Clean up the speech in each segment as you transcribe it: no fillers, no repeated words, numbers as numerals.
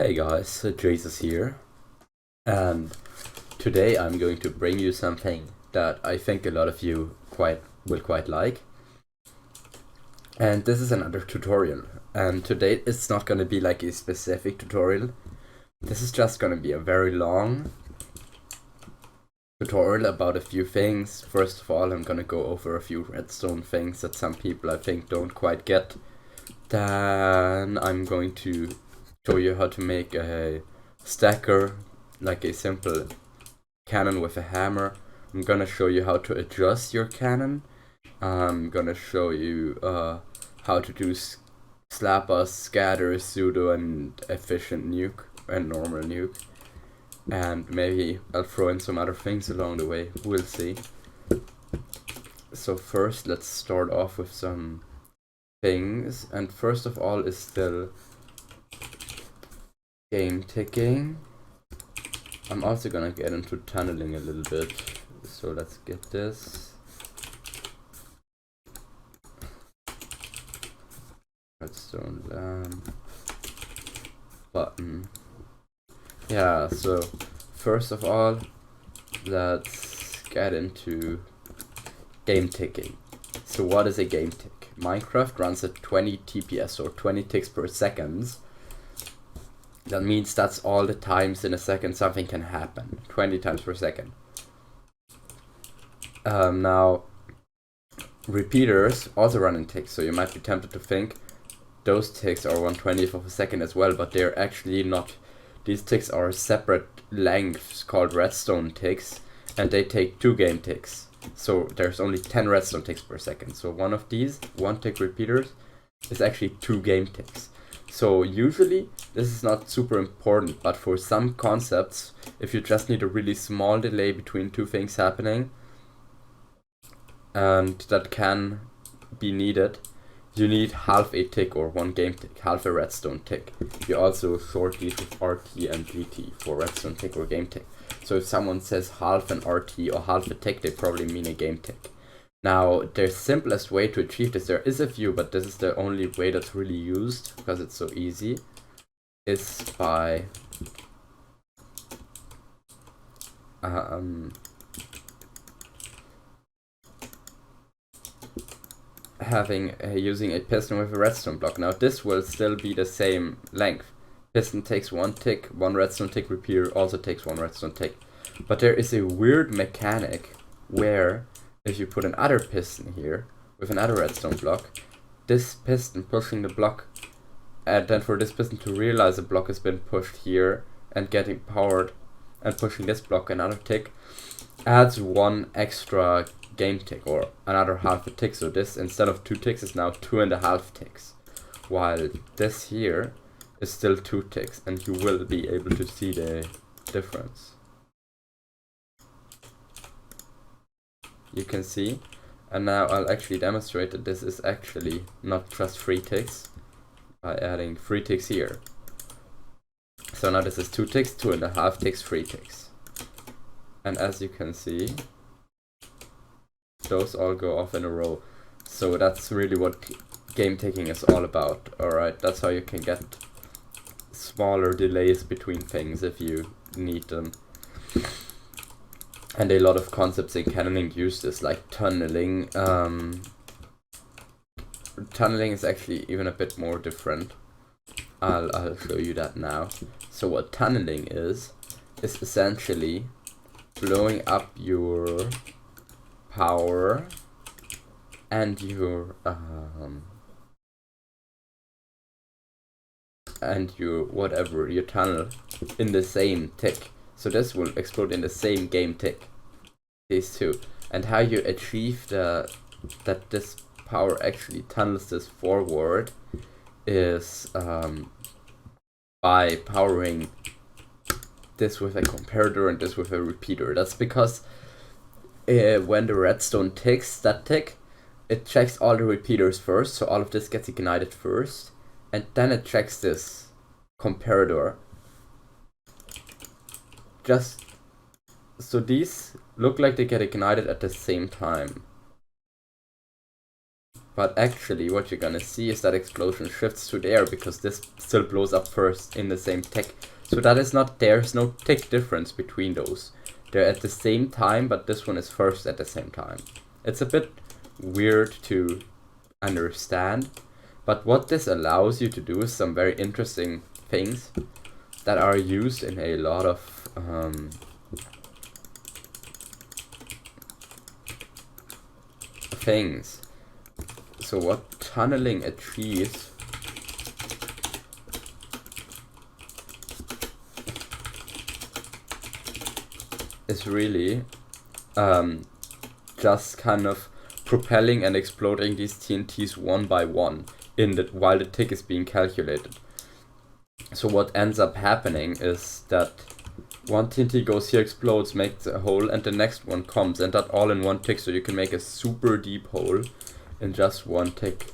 Hey guys, Jesus here, and today I'm going to bring you something that I think a lot of you will quite like. And this is another tutorial, and today it's not going to be like a specific tutorial. This is just going to be a very long tutorial about a few things. First of all, I'm going to go over a few redstone things that some people I think don't quite get. Then I'm going to show you how to make a stacker, like a simple cannon with a hammer. I'm gonna show you how to adjust your cannon. I'm gonna show you how to do Slab, scatter, pseudo, and efficient nuke and normal nuke. And maybe I'll throw in some other things along the way. We'll see. So first, let's start off with some things. And first of all is still Gameticking. I'm also gonna get into tunneling a little bit, so let's get this. Redstone lamp button. Yeah, so first of all, let's get into Gameticking. So what is a game tick? Minecraft runs at 20 TPS, or 20 ticks per second. That means that's all the times in a second something can happen. 20 times per second. Now, repeaters also run in ticks, so you might be tempted to think those ticks are 1/20th of a second as well, but they're actually not. These ticks are separate lengths called redstone ticks, and they take 2 game ticks. So there's only 10 redstone ticks per second. So one of these 1-tick repeaters is actually 2 game ticks. So usually this is not super important, but for some concepts, if you just need a really small delay between 2 things happening, and that can be needed, you need half a tick or 1 game tick, half a redstone tick. You also sort these with RT and GT for redstone tick or game tick. So if someone says half an RT or half a tick, they probably mean a game tick. Now, the simplest way to achieve this, there is a few, but this is the only way that's really used, because it's so easy, is by using a piston with a redstone block. Now, this will still be the same length. Piston takes 1 tick, 1 redstone tick, repeater also takes 1 redstone tick. But there is a weird mechanic where if you put another piston here with another redstone block, this piston pushing the block, and then for this piston to realize the block has been pushed here and getting powered and pushing this block another tick, adds 1 extra game tick or another half a tick. So this, instead of 2 ticks, is now 2.5 ticks, while this here is still 2 ticks, and you will be able to see the difference. You can see, and now I'll actually demonstrate that this is actually not just 3 ticks by adding 3 ticks here. So now this is 2 ticks, 2.5 ticks, 3 ticks. And as you can see, those all go off in a row. So that's really what Gameticking is all about. Alright, that's how you can get smaller delays between things if you need them. And a lot of concepts in cannoning use this, like tunneling. Tunneling is actually even a bit more different. I'll show you that now. So what tunneling is essentially blowing up your power and your whatever, your tunnel in the same tick. So this will explode in the same game tick, these two. And how you achieve that this power actually tunnels this forward is by powering this with a comparator and this with a repeater. That's because when the redstone ticks that tick, it checks all the repeaters first, so all of this gets ignited first, and then it checks this comparator. Just so these look like they get ignited at the same time. But actually what you're gonna see is that explosion shifts to there because this still blows up first in the same tick. So that is not, there's no tick difference between those. They're at the same time, but this one is first at the same time. It's a bit weird to understand, but what this allows you to do is some very interesting things that are used in a lot of things. So what tunneling achieves is really just kind of propelling and exploding these TNTs one by one while the tick is being calculated. So what ends up happening is that one TNT goes here, explodes, makes a hole, and the next one comes, and that all in one tick, so you can make a super deep hole in just one tick.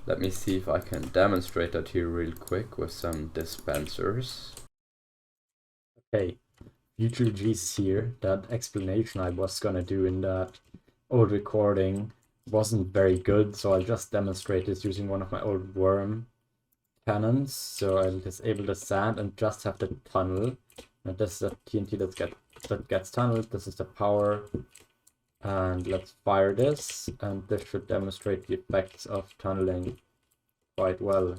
Let me see if I can demonstrate that here real quick with some dispensers. Okay, U2G's here. That explanation I was gonna do in that old recording wasn't very good, so I'll just demonstrate this using one of my old worm cannons. So I'll disable the sand and just have the tunnel. And this is the TNT that gets tunneled. This is the power. And let's fire this, and this should demonstrate the effects of tunneling quite well.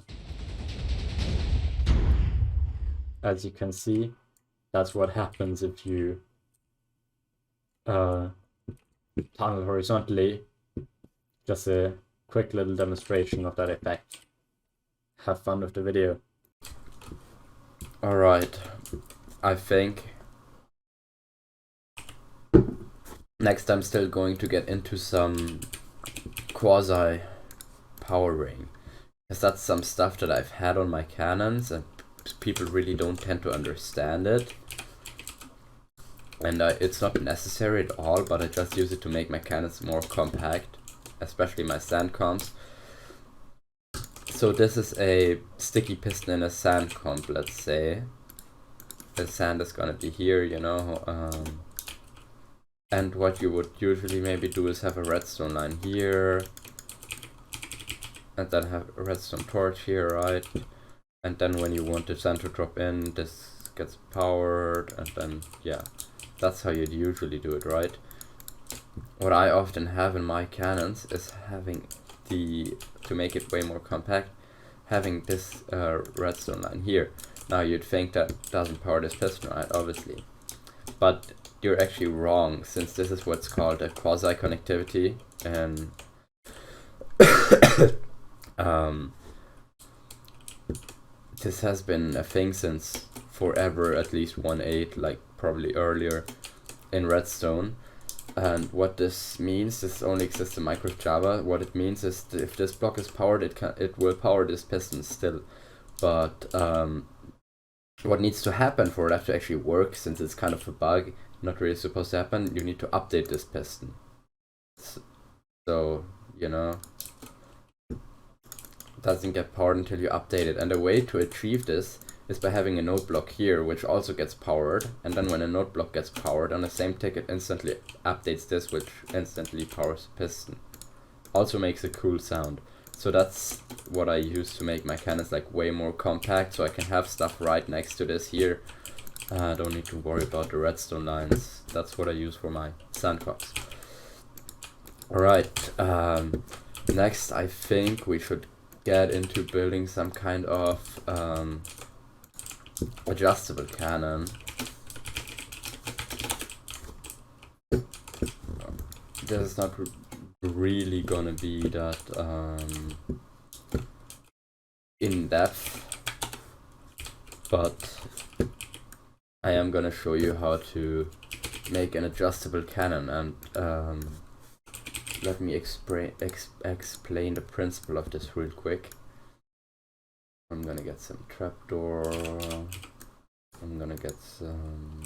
As you can see, that's what happens if you tunnel horizontally. Just a quick little demonstration of that effect. Have fun with the video. Alright, I think next I'm still going to get into some quasi powering, because that's some stuff that I've had on my cannons and people really don't tend to understand it. And it's not necessary at all, but I just use it to make my cannons more compact, especially my sand comps. So this is a sticky piston in a sand comp, let's say. The sand is gonna be here, you know. And what you would usually maybe do is have a redstone line here, and then have a redstone torch here, right? And then when you want the sand to drop in, this gets powered, and then, yeah. That's how you'd usually do it, right? What I often have in my cannons is having to make it way more compact, having this redstone line here. Now you'd think that doesn't power this piston, right? Obviously. But you're actually wrong, since this is what's called a Quasi Connectivity, and this has been a thing since forever, at least 1.8, like probably earlier in Redstone. And what this means, this only exists in Microsoft Java. What it means is that if this block is powered, it will power this piston still. But what needs to happen for that to actually work, since it's kind of a bug, not really supposed to happen, you need to update this piston. So, you know, it doesn't get powered until you update it. And the way to achieve this is by having a node block here, which also gets powered, and then when a node block gets powered on the same tick, it instantly updates this, which instantly powers the piston. Also makes a cool sound. So that's what I use to make my cannons like way more compact, so I can have stuff right next to this here. I don't need to worry about the redstone lines. That's what I use for my sandbox. Alright, next I think we should get into building some kind of adjustable cannon. This is not really gonna be that in depth, but I am gonna show you how to make an adjustable cannon, and let me explain the principle of this real quick. I'm gonna get some trapdoor. I'm gonna get some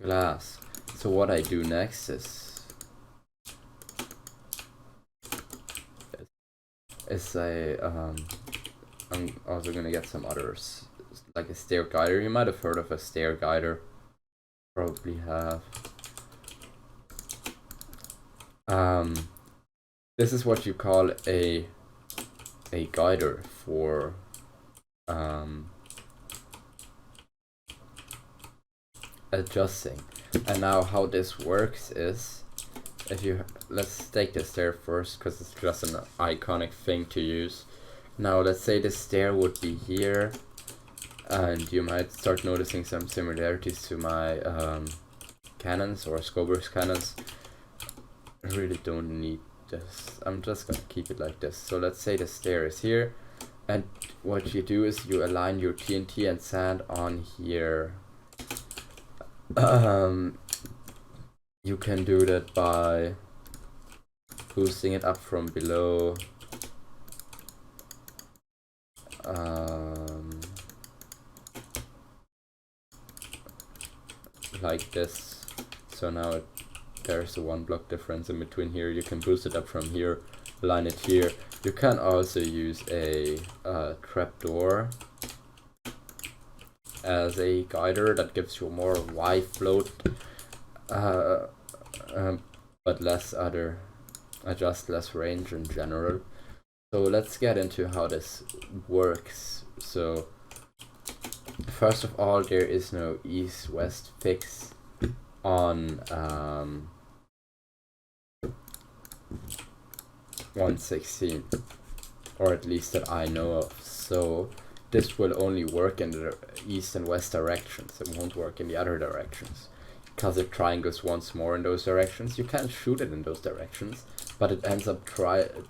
glass. So what I do next is I'm also gonna get some others, like a stair guider. You might have heard of a stair guider. Probably have. this is what you call a guider for adjusting. And now how this works is, let's take the stair first because it's just an iconic thing to use. Now let's say the stair would be here, and you might start noticing some similarities to my cannons or Scober's cannons. I really don't need this. I'm just gonna keep it like this. So let's say the stair is here, and what you do is you align your TNT and sand on here. You can do that by boosting it up from below. Like this. So now there's a 1 block difference in between here. You can boost it up from here, align it here. You can also use a trapdoor as a guider that gives you more Y float, but less adjust less range in general. So let's get into how this works. So first of all, there is no east-west fix on 116, or at least that I know of. So this will only work in the east and west directions. It won't work in the other directions because it triangles once more in those directions. You can shoot it in those directions, but it ends up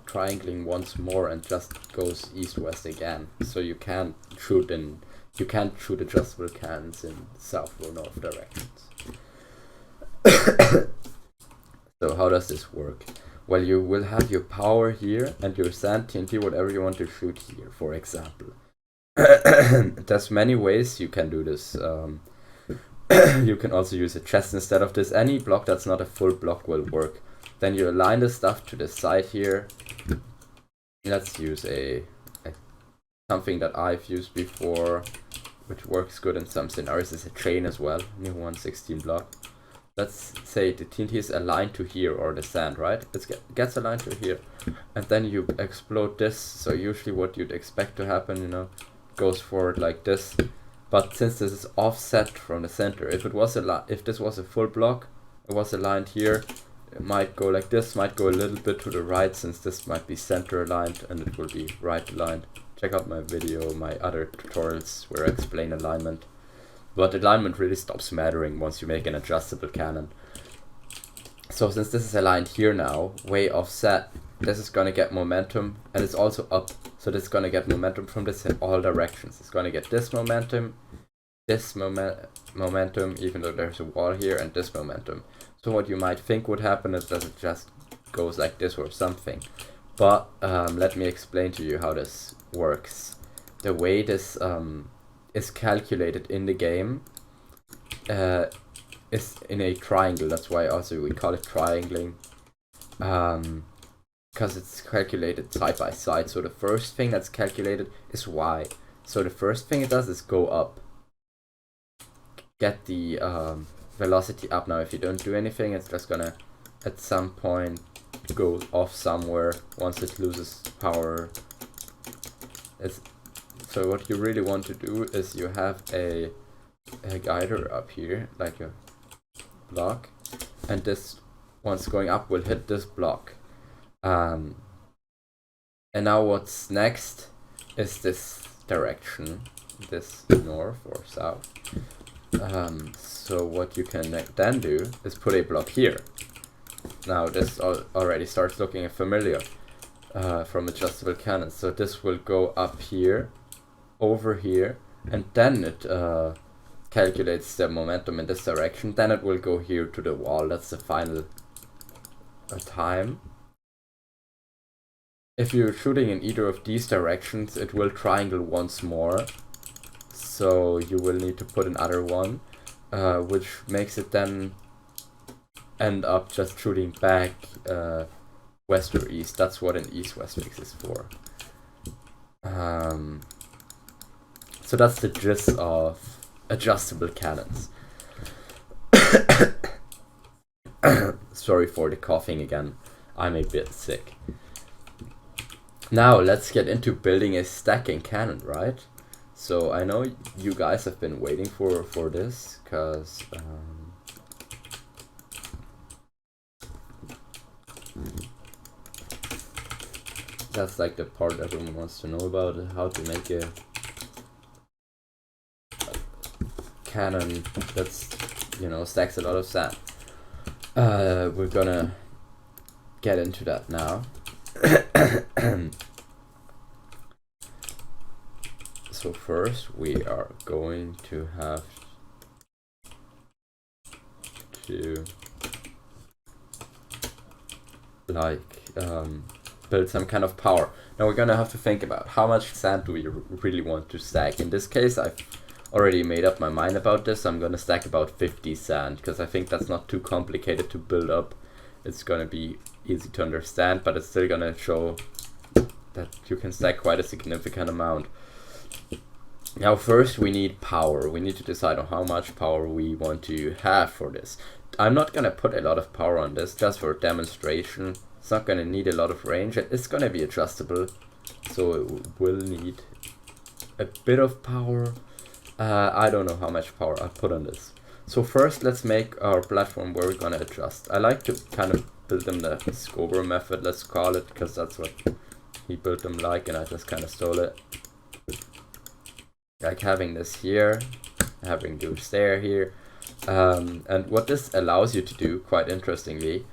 triangling once more and just goes east-west again. So you can't shoot adjustable cannons in south or north directions. So how does this work? Well, you will have your power here and your sand, TNT, whatever you want to shoot here, for example. There's many ways you can do this. You can also use a chest instead of this. Any block that's not a full block will work. Then you align the stuff to the side here. Let's use something that I've used before, which works good in some scenarios, is a chain as well. New 116 block. Let's say the TNT is aligned to here, or the sand, right? It gets aligned to here, and then you explode this. So usually what you'd expect to happen, goes forward like this. But since this is offset from the center, if this was a full block, it was aligned here, it might go like this, might go a little bit to the right, since this might be center aligned and it will be right aligned. Check out my video, my other tutorials where I explain alignment. But alignment really stops mattering once you make an adjustable cannon. So since this is aligned here now, way offset, this is gonna get momentum, and it's also up. So this is gonna get momentum from this in all directions. It's gonna get this momentum, even though there's a wall here, and this momentum. So what you might think would happen is that it just goes like this or something. But let me explain to you how this works. The way this is calculated in the game is in a triangle. That's why also we call it triangling, because it's calculated side by side. So the first thing that's calculated is Y. So the first thing it does is go up, get the velocity up. Now if you don't do anything, it's just gonna at some point go off somewhere once it loses power. So what you really want to do is you have a guider up here, like a block, and this, once going up, will hit this block. And now what's next is this direction, this north or south. So what you can then do is put a block here. Now this already starts looking familiar from adjustable cannons. So this will go up here, over here, and then it calculates the momentum in this direction. Then it will go here to the wall. That's the final time. If you're shooting in either of these directions, it will triangle once more. So you will need to put another one, which makes it then end up just shooting back west or east. That's what an east-west fix is for. So that's the gist of adjustable cannons. Sorry for the coughing again. I'm a bit sick. Now let's get into building a stacking cannon, right? So I know you guys have been waiting for this, because that's like the part everyone wants to know about, how to make a cannon that's, you know, stacks a lot of sand. We're gonna get into that now. So first we are going to have to build some kind of power. Now we're gonna have to think about how much sand do we really want to stack. In this case, I've already made up my mind about this. I'm gonna stack about 50 sand, because I think that's not too complicated to build up. It's gonna be easy to understand, but it's still gonna show that you can stack quite a significant amount. Now first we need power. We need to decide on how much power we want to have for this. I'm not gonna put a lot of power on this, just for demonstration. It's not gonna need a lot of range. It's gonna be adjustable, so it will need a bit of power. I don't know how much power I'll put on this. So first let's make our platform where we're gonna adjust. I like to kind of build them the Scober method, let's call it, because that's what he built them like, and I just kind of stole it. Like having this here, having the stair here, and what this allows you to do, quite interestingly,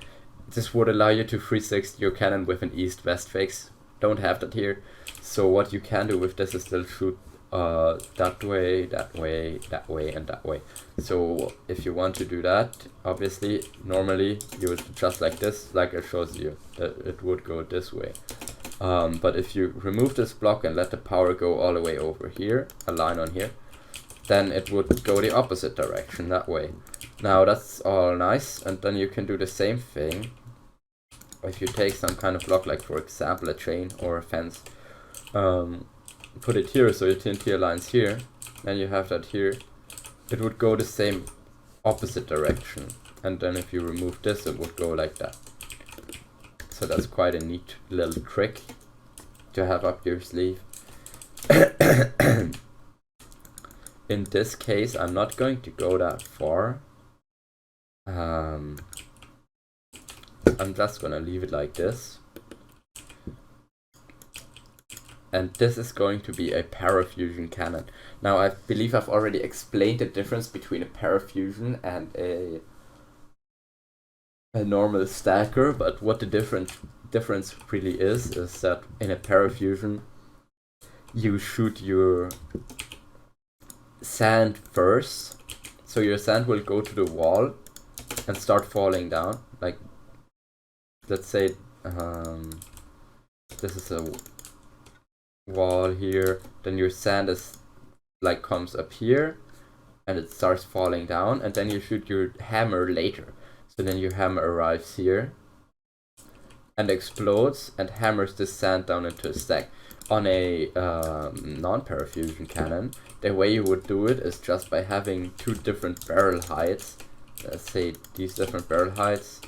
this would allow you to 360 your cannon with an east-west fix. Don't have that here, so what you can do with this is still shoot that way, that way, that way, and that way. So if you want to do that, obviously, normally you would just like this, like it shows you, that it would go this way. But if you remove this block and let the power go all the way over here, a line on here, then it would go the opposite direction, that way. Now that's all nice, and then you can do the same thing. If you take some kind of block, like for example a chain or a fence, put it here, so your TNT aligns here, and you have that here, it would go the same opposite direction. And then if you remove this, it would go like that. So that's quite a neat little trick to have up your sleeve. In this case, I'm not going to go that far. I'm just gonna leave it like this. And this is going to be a Parafusion cannon. Now I believe I've already explained the difference between a Parafusion and a normal stacker, but what the difference really is that in a Parafusion you shoot your sand first, so your sand will go to the wall and start falling down. Like, let's say this is a wall here, then your sand is like comes up here and it starts falling down, and then you shoot your hammer later. So then your hammer arrives here and explodes and hammers this sand down into a stack. On a non-Parafusion cannon, the way you would do it is just by having two different barrel heights. Let's say these different barrel heights,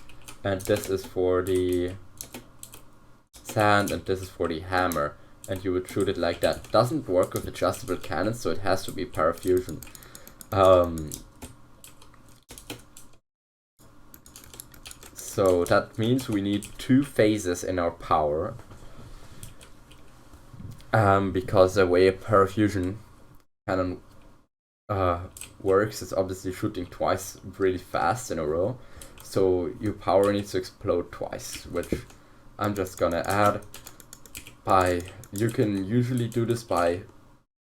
and this is for the sand and this is for the hammer, and you would shoot it like that. Doesn't work with adjustable cannons, so it has to be Parafusion. So that means we need two phases in our power, because the way a Parafusion cannon works is obviously shooting twice really fast in a row, so your power needs to explode twice, which I'm just gonna add by, you can usually do this by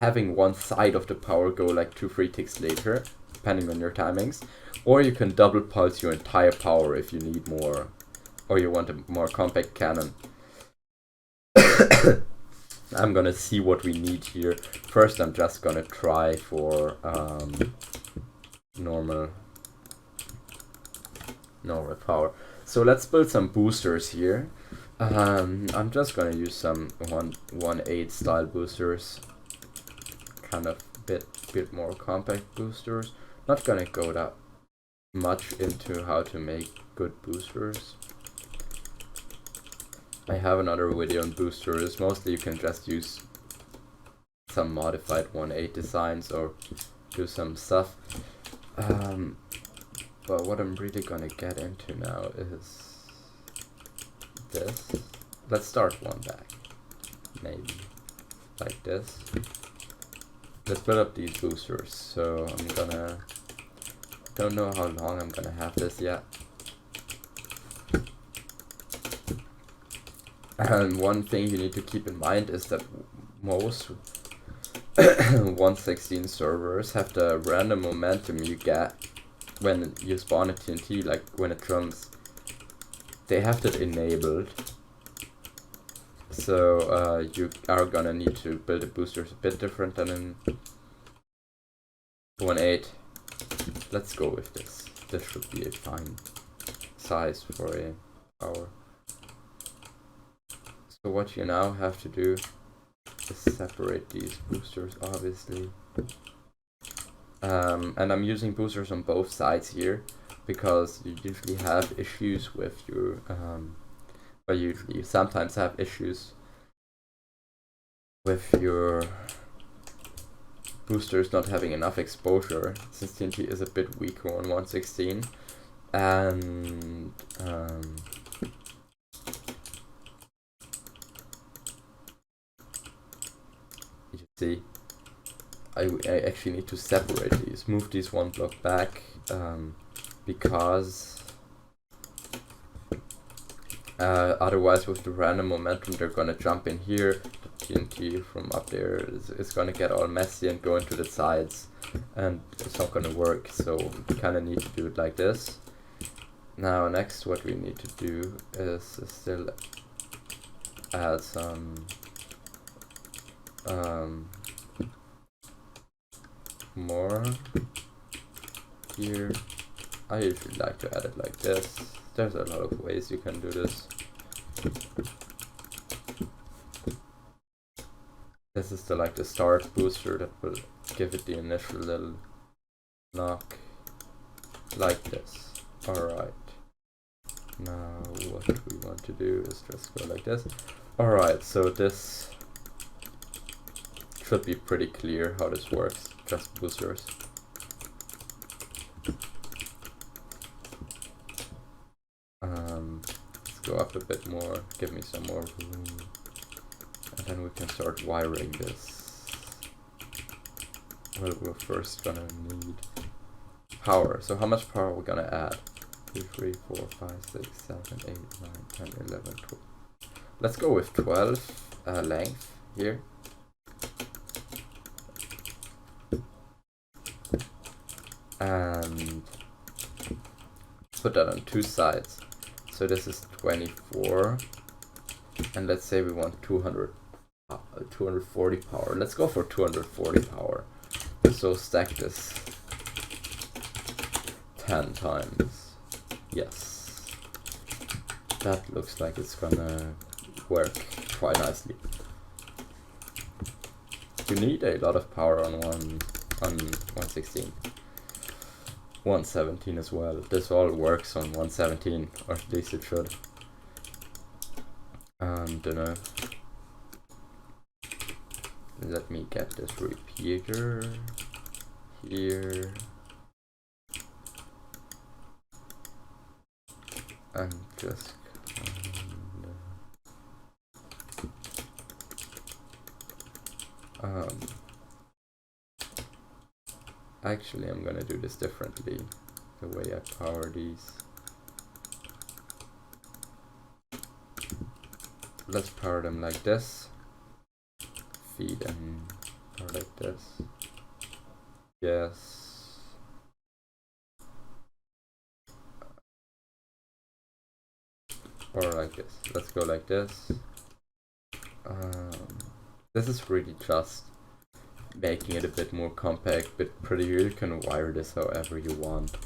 having one side of the power go like 2-3 ticks later, depending on your timings, or you can double pulse your entire power if you need more, or you want a more compact cannon. I'm gonna see what we need here. First I'm just gonna try for normal power. So let's build some boosters here. I'm just gonna use some 1.8 style boosters, kind of bit more compact boosters. Not gonna go that much into how to make good boosters. I have another video on boosters. Mostly you can just use some modified 1.8 designs or do some stuff. But what I'm really gonna get into now is this. Let's start one back. Maybe like this. Let's build up these boosters. So I'm gonna, don't know how long I'm gonna have this yet. And one thing you need to keep in mind is that most 1.16 servers have the random momentum you get when you spawn a TNT, like when it runs. They have that enabled. So you are gonna need to build the boosters a bit different than in 1.8. Let's go with this. This should be a fine size for a power. So what you now have to do is separate these boosters, obviously. And I'm using boosters on both sides here because you usually have issues with your you sometimes have issues with your boosters not having enough exposure, since TNT is a bit weaker on 1.16, and you see, I actually need to separate these, move these one block back, because otherwise with the random momentum they're gonna jump in here. The TNT from up there is gonna get all messy and go into the sides, and it's not gonna work. So we kind of need to do it like this. Now next what we need to do is still add some more here. I usually like to add it like this. There's a lot of ways you can do this. This is the start booster that will give it the initial little knock, like this. Alright. Now what we want to do is just go like this. Alright, so this should be pretty clear how this works. Just boosters. Let's go up a bit more, give me some more room, and then we can start wiring this. Well, we're first gonna need power. So how much power are we gonna add? 2, 3, 4, 5, 6, 7, 8, 9, 10, 11, 12. Let's go with 12 length here. And put that on two sides. So this is 24, and let's say we want 240 power. Let's go for 240 power. So stack this 10 times. Yes, that looks like it's gonna work quite nicely. You need a lot of power on 116. 117 as well. This all works on 117, or at least it should. Dunno. Let me get this repeater here. And just actually, I'm gonna do this differently, the way I power these. Let's power them like this. Feed them or like this. Yes. Or like this. Let's go like this. This is really just making it a bit more compact, bit prettier. You can wire this however you want.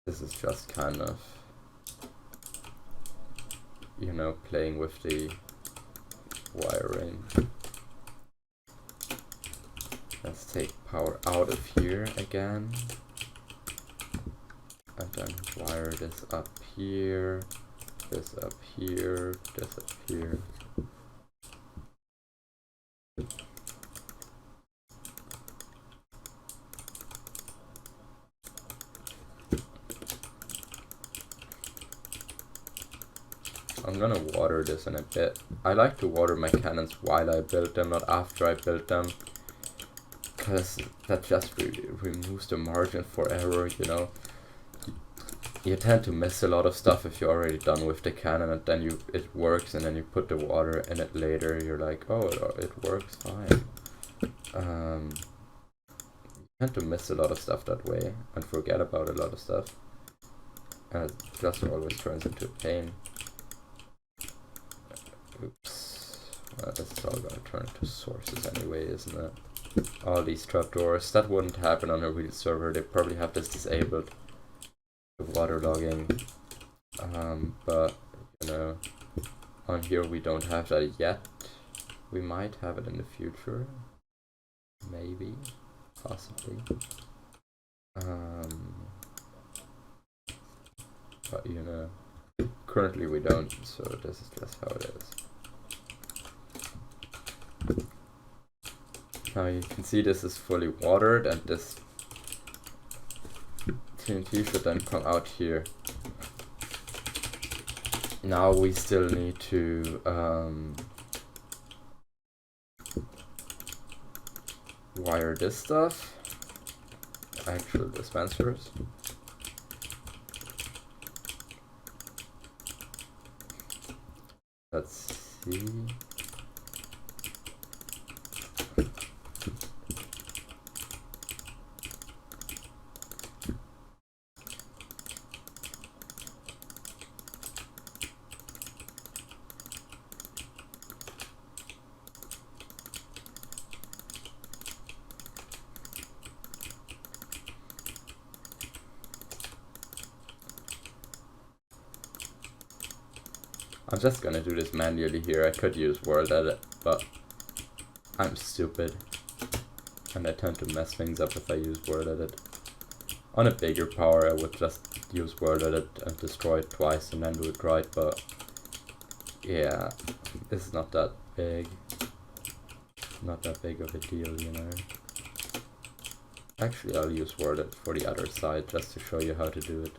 This is just kind of, you know, playing with the wiring. Let's take power out of here again, and then wire this up here. this up here, this up here. I'm gonna water this in a bit. I like to water my cannons while I build them, not after I build them, because that just removes the margin for error, you know. You tend to miss a lot of stuff if you're already done with the cannon and then it works, and then you put the water in it later, you're like, oh, it works fine. You tend to miss a lot of stuff that way and forget about a lot of stuff, and it just always turns into a pain. Oops. This is all gonna turn into sources anyway, isn't it? All these trapdoors, that wouldn't happen on a real server. They probably have this disabled, the waterlogging, but you know, on here we don't have that yet. We might have it in the future, maybe, possibly, but you know, currently we don't, so this is just how it is. Now you can see this is fully watered, and this TNT should then come out here. Now we still need to wire this stuff, actual dispensers. Let's see. I'm just gonna do this manually here. I could use World Edit, but I'm stupid, and I tend to mess things up if I use World Edit. On a bigger power, I would just use World Edit and destroy it twice and then do it right, but yeah, this is not that big. Not that big of a deal, you know. Actually, I'll use World Edit for the other side just to show you how to do it.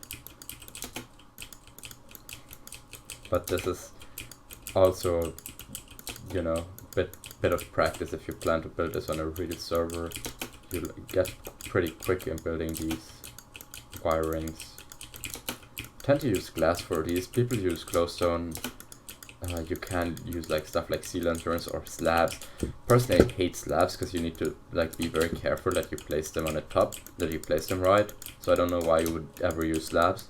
But this is also, you know, bit of practice. If you plan to build this on a real server, you'll get pretty quick in building these wirings. Tend to use glass for these. People use glowstone. You can use like stuff like sea lanterns or slabs. Personally, I hate slabs because you need to like be very careful that you place them on the top, that you place them right. So I don't know why you would ever use slabs.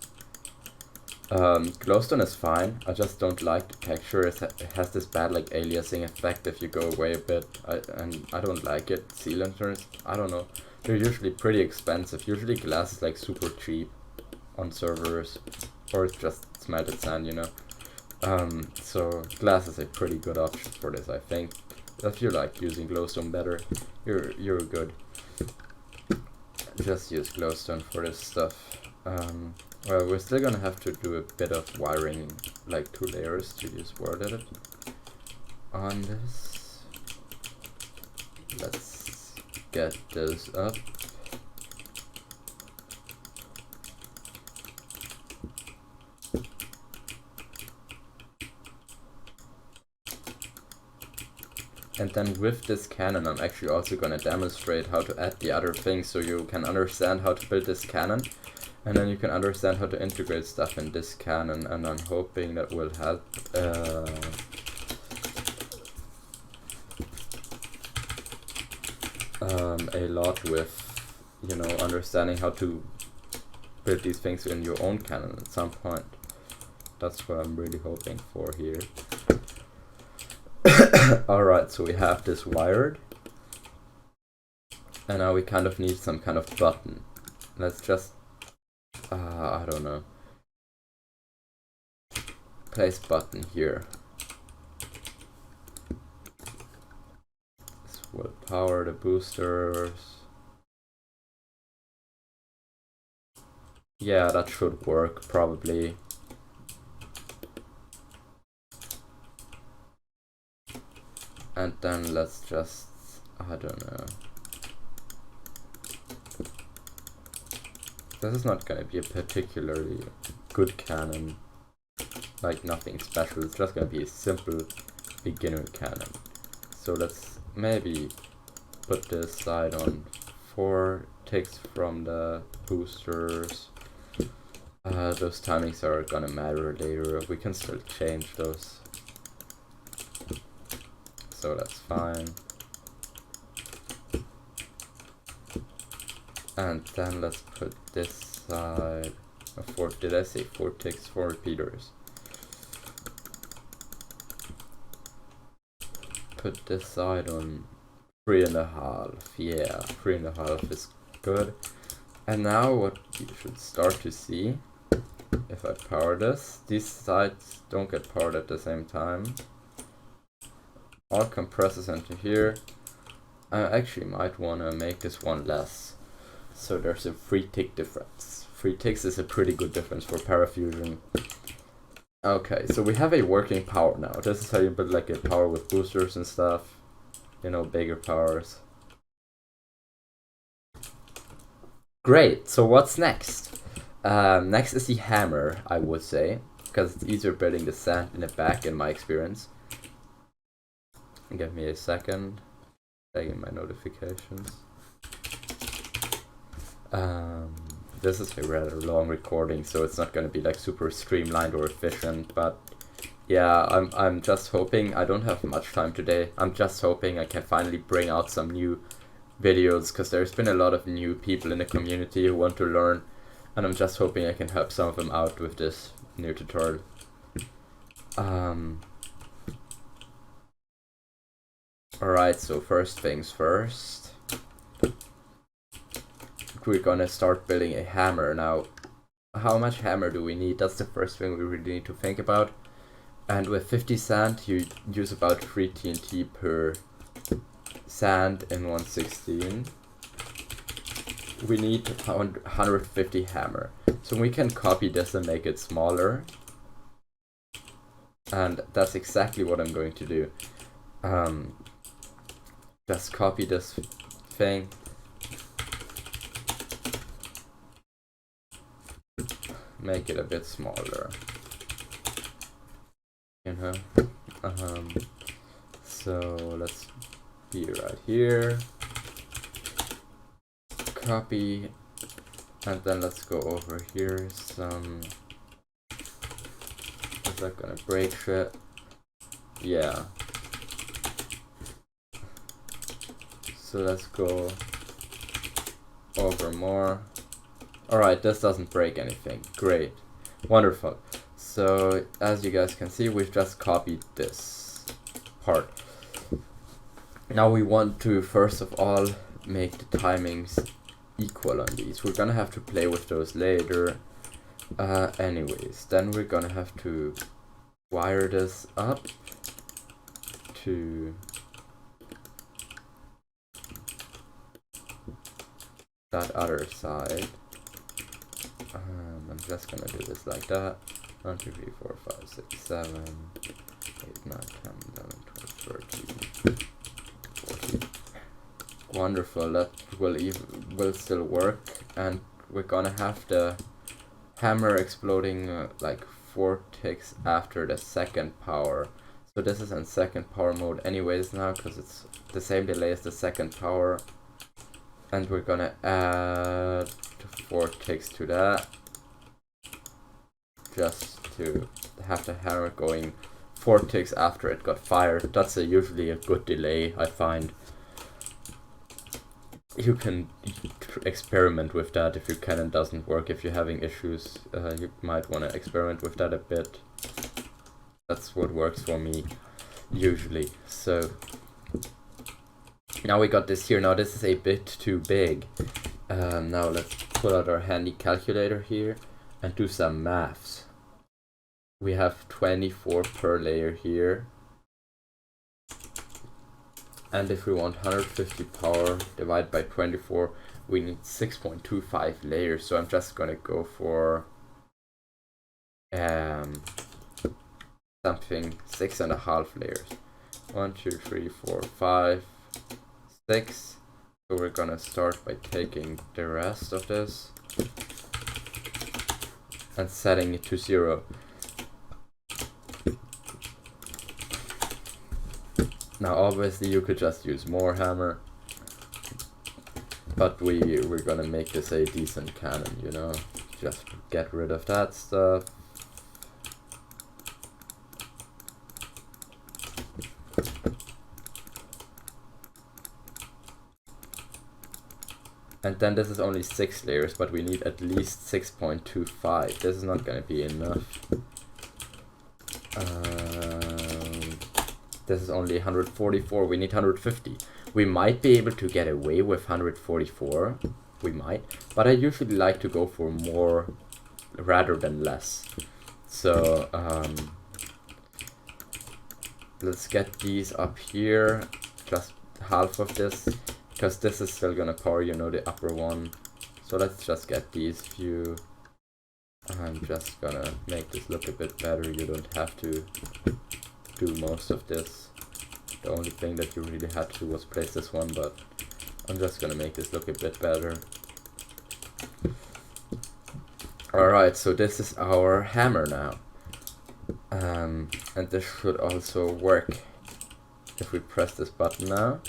Glowstone is fine. I just don't like the texture. It has this bad like aliasing effect if you go away a bit, and I don't like it. Sea lanterns, I don't know. They're usually pretty expensive. Usually glass is like super cheap on servers, or it's just smelted sand, you know. So glass is a pretty good option for this, I think. If you like using glowstone better, you're good. Just use glowstone for this stuff. Well, we're still gonna have to do a bit of wiring, like 2 layers to use World Edit on this. Let's get this up. And then with this cannon, I'm actually also gonna demonstrate how to add the other things so you can understand how to build this cannon. And then you can understand how to integrate stuff in this cannon, and I'm hoping that will help a lot with, you know, understanding how to build these things in your own cannon at some point. That's what I'm really hoping for here. Alright, so we have this wired. And now we kind of need some kind of button. Let's just I don't know. Place button here. This will power the boosters. Yeah, that should work probably. And then let's just, I don't know. This is not gonna be a particularly good cannon, like nothing special, it's just gonna be a simple beginner cannon. So let's maybe put this side on 4 ticks from the boosters. Those timings are gonna matter later, we can still change those. So that's fine. And then let's put this side, 4, did I say 4 ticks, 4 repeaters. Put this side on 3.5, yeah, 3.5 is good. And now what you should start to see, if I power this, these sides don't get powered at the same time. All compresses into here. I actually might want to make this one less. So there's a 3 tick difference. 3 ticks is a pretty good difference for Parafusion. Okay, so we have a working power now. This is how you build like a power with boosters and stuff. You know, bigger powers. Great, so what's next? Next is the hammer, I would say. Because it's easier building the sand in the back in my experience. Give me a second. Checking my notifications. This is a rather long recording, so it's not going to be like super streamlined or efficient, but yeah, I'm just hoping, I don't have much time today, I'm just hoping I can finally bring out some new videos, because there's been a lot of new people in the community who want to learn, and I'm just hoping I can help some of them out with this new tutorial. Alright, so first things first. We're gonna start building a hammer. Now, how much hammer do we need? That's the first thing we really need to think about. And with 50 sand, you use about 3 TNT per sand in 116. We need 150 hammer. So we can copy this and make it smaller. And that's exactly what I'm going to do. Just copy this thing. Make it a bit smaller, you know. So let's be right here, copy, and then let's go over here. Some, is that gonna break shit? Yeah. So let's go over more. Alright, this doesn't break anything. Great. Wonderful. So, as you guys can see, we've just copied this part. Now we want to, first of all, make the timings equal on these. We're gonna have to play with those later. Anyways, then we're gonna have to wire this up to that other side. I'm just gonna do this like that. 1, 2, 3, 4, 5, 6, 7, 8, 9, 10, 11, 12, 13, 14. Wonderful, that will still work, and we're gonna have the hammer exploding like 4 ticks after the second power. So this is in second power mode anyways now, because it's the same delay as the second power. And we're gonna add 4 ticks to that, just to have the hammer going 4 ticks after it got fired. That's usually a good delay, I find. You can experiment with that if your cannon doesn't work. If you're having issues, you might want to experiment with that a bit. That's what works for me, usually. So now we got this here. Now this is a bit too big. Now let's pull out our handy calculator here and do some maths. We have 24 per layer here. And if we want 150 power divided by 24, we need 6.25 layers. So I'm just gonna go for something 6.5 layers. 1, 2, 3, 4, 5, 6. So we're gonna start by taking the rest of this and setting it to 0. Now obviously you could just use more hammer, but we're gonna make this a decent cannon, you know, just get rid of that stuff. And then this is only 6 layers, but we need at least 6.25. This is not gonna be enough. This is only 144, we need 150. We might be able to get away with 144, we might, but I usually like to go for more rather than less. So let's get these up here, just half of this, because this is still gonna power, you know, the upper one. So let's just get these few. I'm just gonna make this look a bit better. You don't have to do most of this. The only thing that you really had to do was place this one, but I'm just gonna make this look a bit better. Alright, so this is our hammer now. And this should also work if we press this button now.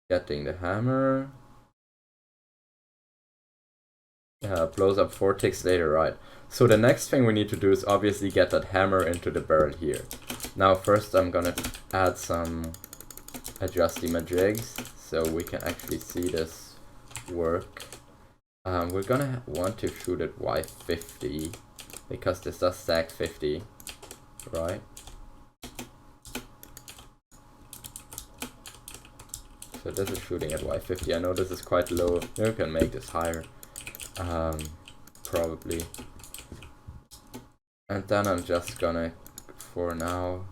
Getting the hammer. Blows up 4 ticks later, right? So the next thing we need to do is obviously get that hammer into the barrel here. Now first I'm gonna add some adjusty majigs so we can actually see this work. We're gonna want to shoot at Y50 because this does stack 50, right? So this is shooting at Y50. I know this is quite low. You can make this higher, probably. And then I'm just gonna, for now,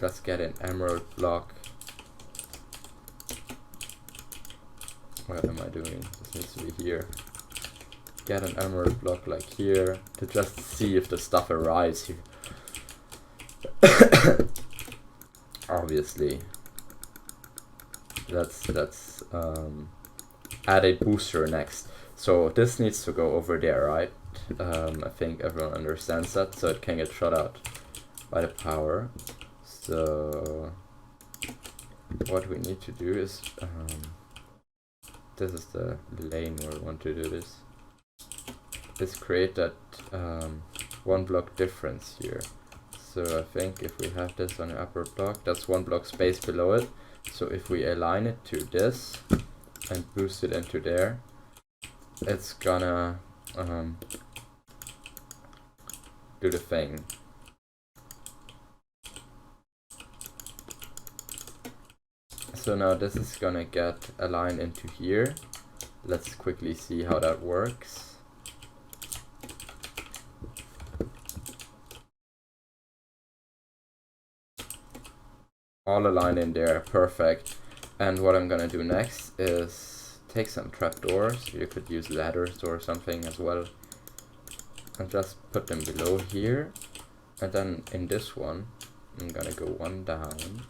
just get an emerald block. What am I doing? This needs to be here. Get an emerald block like here to just see if the stuff arrives here. Obviously. Let's add a booster next. So this needs to go over there, right? I think everyone understands that, so it can get shot out by the power. So what we need to do is, this is the lane where we want to do this, is create that 1 block difference here. So I think if we have this on the upper block, that's 1 block space below it. So if we align it to this and boost it into there, it's gonna do the thing. So now this is gonna get aligned into here. Let's quickly see how that works. All aligned in there, perfect. And what I'm gonna do next is take some trapdoors. You could use ladders or something as well, and just put them below here. And then in this one, I'm gonna go 1 down,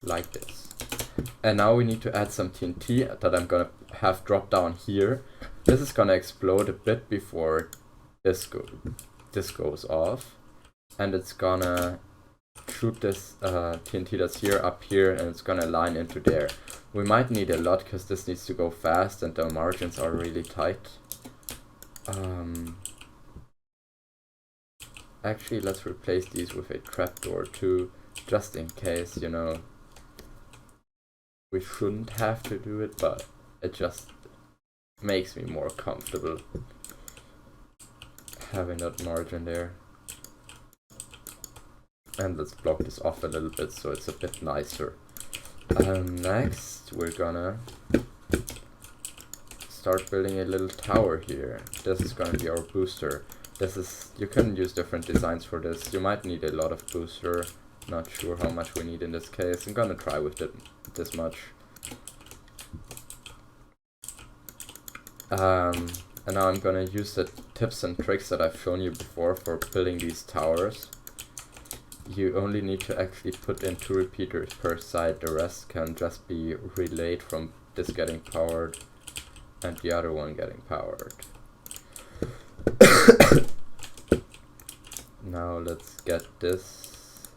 like this. And now we need to add some TNT that I'm gonna have drop down here. This is gonna explode a bit before this goes off. And it's gonna shoot this TNT that's here up here, and it's gonna line into there. We might need a lot because this needs to go fast and the margins are really tight. Actually, let's replace these with a trapdoor too, just in case, you know. We shouldn't have to do it, but it just makes me more comfortable having that margin there. And let's block this off a little bit so it's a bit nicer. Next, we're gonna start building a little tower here. This is gonna be our booster. This is, you can use different designs for this. You might need a lot of booster. Not sure how much we need in this case. I'm gonna try with it this much. And now I'm gonna use the tips and tricks that I've shown you before for building these towers. You only need to actually put in 2 repeaters per side, the rest can just be relayed from this getting powered and the other one getting powered. Now let's get this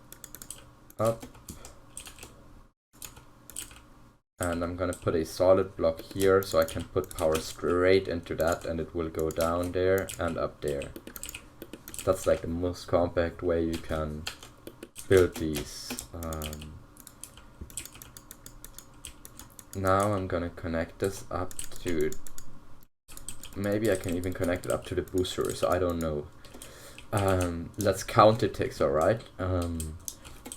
up. And I'm gonna put a solid block here so I can put power straight into that and it will go down there and up there. That's like the most compact way you can build these. Now I'm gonna connect this up to, maybe I can even connect it up to the booster, so I don't know. Let's count the ticks, alright?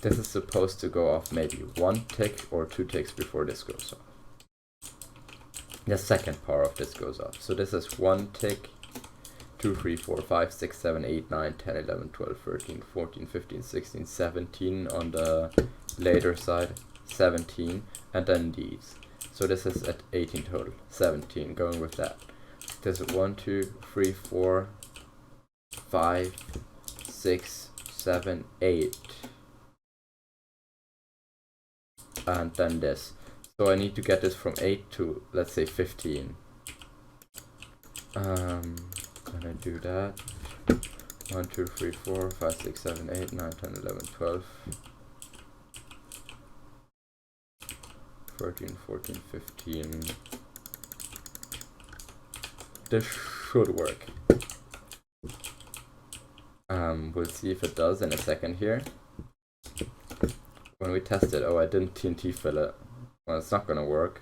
This is supposed to go off maybe 1 tick or 2 ticks before this goes off. The second power of this goes off. So this is 1 tick, 2, 3, 4, 5, 6, 7, 8, 9, 10, 11, 12, 13, 14, 15, 16, 17 on the later side, 17, and then these. So this is at 18 total, 17, going with that. This is 1, 2, 3, 4, 5, 6, 7, 8. And then this. So I need to get this from 8 to, let's say, 15. Gonna do that. 1, 2, 3, 4, 5, 6, 7, 8, 9, 10, 11, 12, 13, 14, 15. This should work. We'll see if it does in a second here. When we test it, oh, I didn't TNT fill it. Well, it's not gonna work.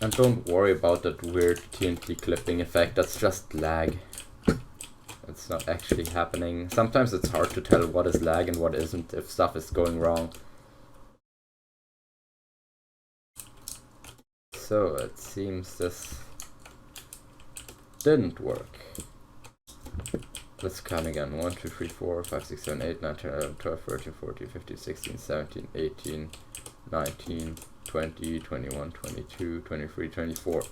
And don't worry about that weird TNT clipping effect, that's just lag. It's not actually happening. Sometimes it's hard to tell what is lag and what isn't if stuff is going wrong. So it seems this didn't work. Let's count again. 1, 2, 3, 4, 5, 6, 7, 8, 9, 10, 11, 12, 13, 14, 15, 16, 17, 18, 19, 20, 21, 22, 23, 24.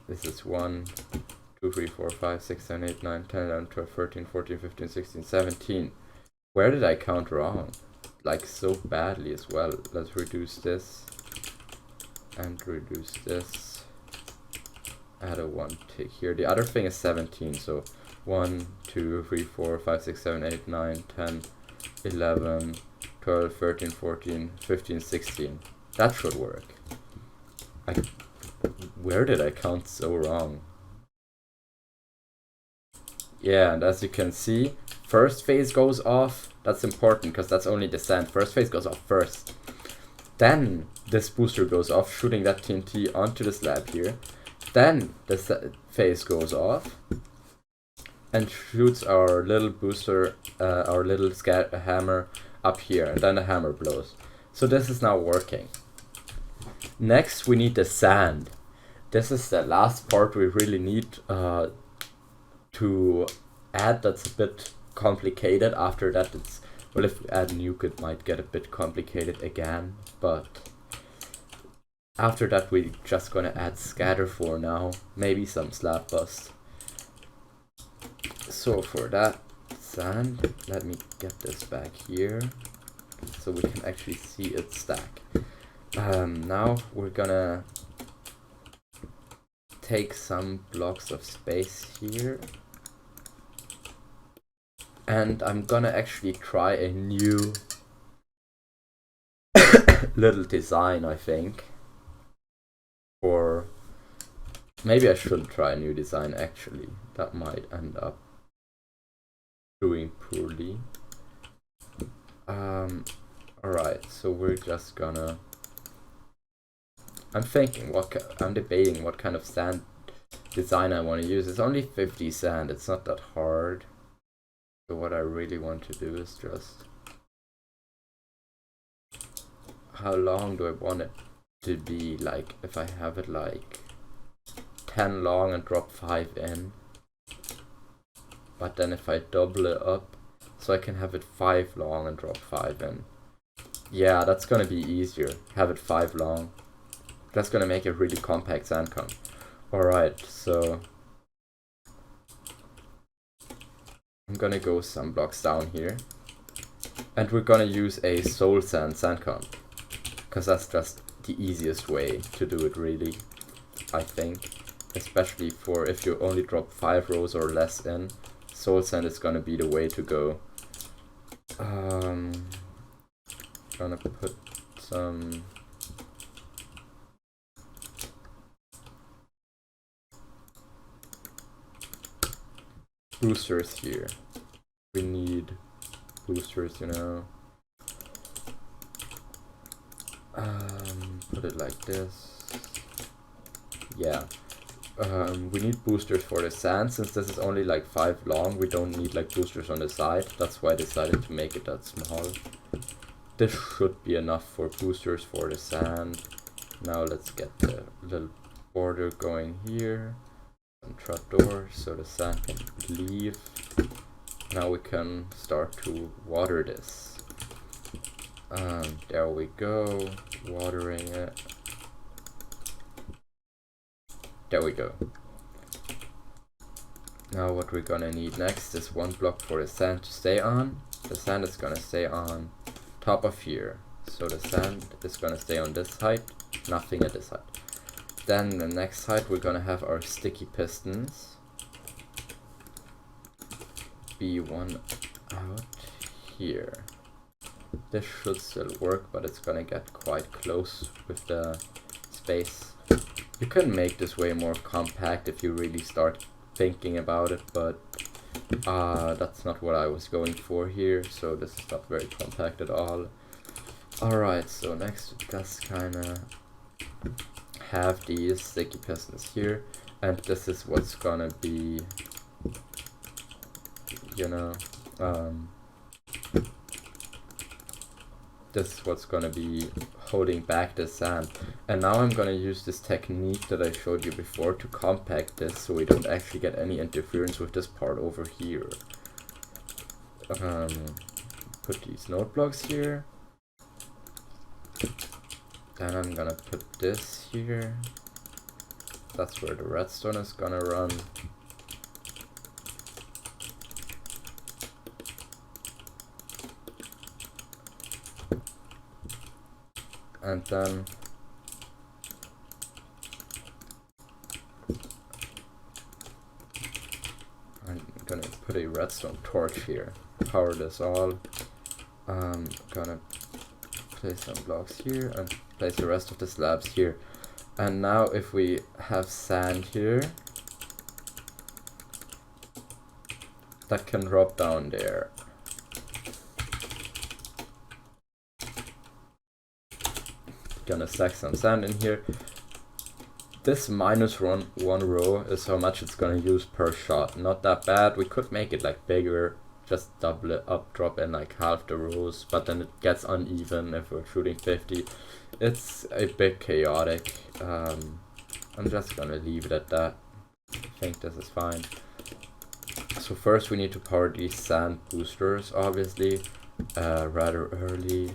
This is 1, 2, 3, 4, 5, 6, 7, 8, 9, 10, 11, 12, 13, 14, 15, 16, 17. Where did I count wrong? Like so badly as well. Let's reduce this. And reduce this. Add a 1 tick here. The other thing is 17, so 1, 2, 3, 4, 5, 6, 7, 8, 9, 10, 11, 12, 13, 14, 15, 16. That should work. Where did I count so wrong? Yeah, and as you can see, first phase goes off. That's important because that's only descent. First phase goes off first. Then this booster goes off, shooting that TNT onto the slab here. Then the phase goes off and shoots our little booster, our little hammer up here, and then the hammer blows. So this is now working. Next we need the sand. This is the last part we really need to add. That's a bit complicated. After that it's, well, if we add Nuke it might get a bit complicated again, but after that we're just gonna add scatter for now, maybe some slab bust. So for that sand, let me get this back here so we can actually see it stack. Now we're gonna take some blocks of space here, and I'm gonna actually try a new little design, I think. Or maybe I shouldn't try a new design actually. That might end up doing poorly. Alright, so we're just gonna, I'm debating what kind of sand design I want to use. It's only 50 sand, it's not that hard. So what I really want to do is just, how long do I want it to be? Like if I have it like 10 long and drop 5 in, but then if I double it up so I can have it 5 long and drop 5 in. Yeah, that's gonna be easier. Have it 5 long. That's gonna make a really compact sand cone. Alright, so I'm gonna go some blocks down here. And we're gonna use a soul sand comp. Because that's just the easiest way to do it, really, I think. Especially for if you only drop 5 rows or less in. Soul sand is gonna be the way to go. Gonna put some boosters here. We need boosters, you know. Put it like this. Yeah. We need boosters for the sand. Since this is only like 5 long, we don't need like boosters on the side. That's why I decided to make it that small. This should be enough for boosters for the sand. Now let's get the little border going here. Some trapdoors so the sand can leave. Now we can start to water this. There we go, watering it. There we go. Now what we're gonna need next is 1 block for the sand to stay on. The sand is gonna stay on top of here. So the sand is gonna stay on this height, nothing at this height. Then the next height we're gonna have our sticky pistons. Be one out here. This should still work, but it's gonna get quite close with the space. You can make this way more compact if you really start thinking about it, but that's not what I was going for here, so this is not very compact at all. Alright, so next we just kinda have these sticky pistons here, and this is what's gonna be, you know, this is what's gonna be holding back the sand. And now I'm gonna use this technique that I showed you before to compact this so we don't actually get any interference with this part over here. Put these node blocks here. Then I'm gonna put this here. That's where the redstone is gonna run. And then I'm gonna put a redstone torch here, power this all. I'm gonna place some blocks here and place the rest of the slabs here. And now if we have sand here, that can drop down there. Gonna stack some sand in here. This -1 row is how much it's gonna use per shot. Not that bad. We could make it like bigger, just double it up, drop in like half the rows, but then it gets uneven if we're shooting 50. It's a bit chaotic. I'm just gonna leave it at that. I think this is fine. So first we need to power these sand boosters, obviously, rather early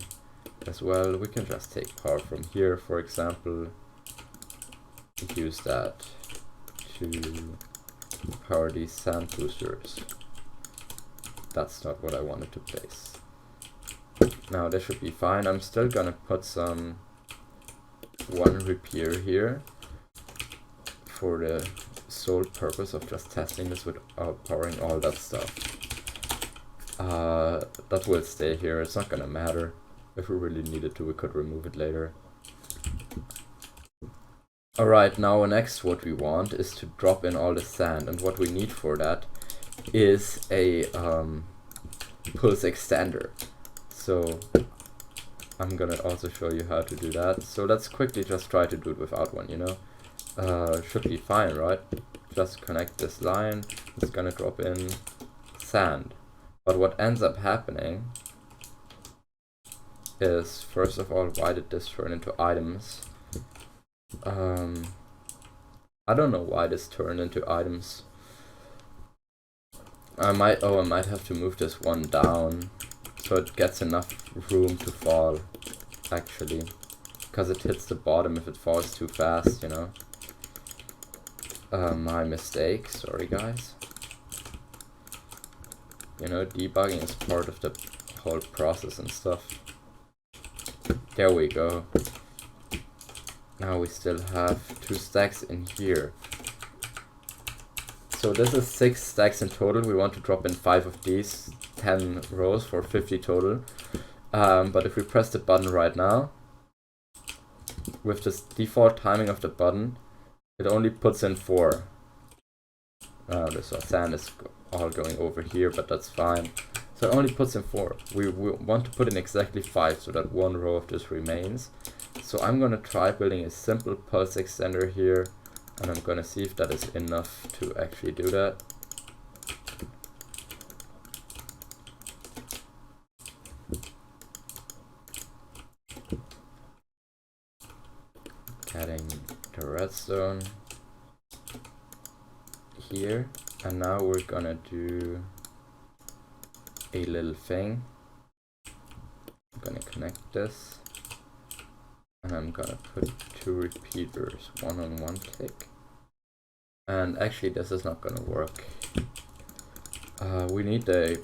as well. We can just take power from here, for example, use that to power these sand boosters. That's not what I wanted to place. Now this should be fine. I'm still gonna put some 1 repair here for the sole purpose of just testing this without powering all that stuff. That will stay here. It's not gonna matter. If we really needed to, we could remove it later. Alright, now next what we want is to drop in all the sand, and what we need for that is a pulse extender. So I'm gonna also show you how to do that. So let's quickly just try to do it without one, you know. Should be fine, right? Just connect this line, it's gonna drop in sand. But what ends up happening is, first of all, why did this turn into items? I don't know why this turned into items. I might have to move this one down so it gets enough room to fall, actually, because it hits the bottom if it falls too fast, you know. My mistake, sorry guys. You know, debugging is part of the whole process and stuff. There we go. Now we still have 2 stacks in here. So this is 6 stacks in total. We want to drop in 5 of these, 10 rows for 50 total. But if we press the button right now, with this default timing of the button, it only puts in 4. This sand is all going over here, but that's fine. So it only puts in 4. We want to put in exactly 5 so that 1 row of this remains. So I'm gonna try building a simple pulse extender here, and I'm gonna see if that is enough to actually do that. Adding the redstone here, and now we're gonna do a little thing. I'm gonna connect this, and I'm gonna put 2 repeaters, one on one tick. And actually this is not gonna work. We need the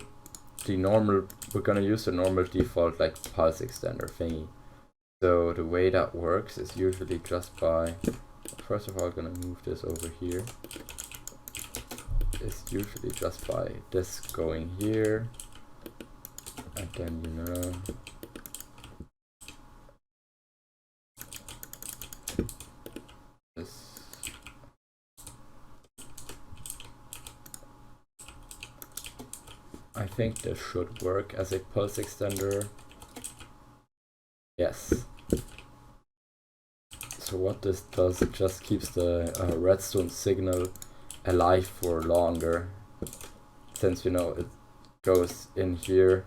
normal, we're gonna use the normal default like pulse extender thingy. So the way that works is usually just by, first of all, I'm gonna move this over here. It's usually just by this going here, and then, you know, this. I think this should work as a pulse extender. Yes. So what this does, it just keeps the redstone signal alive for longer, since, you know, it goes in here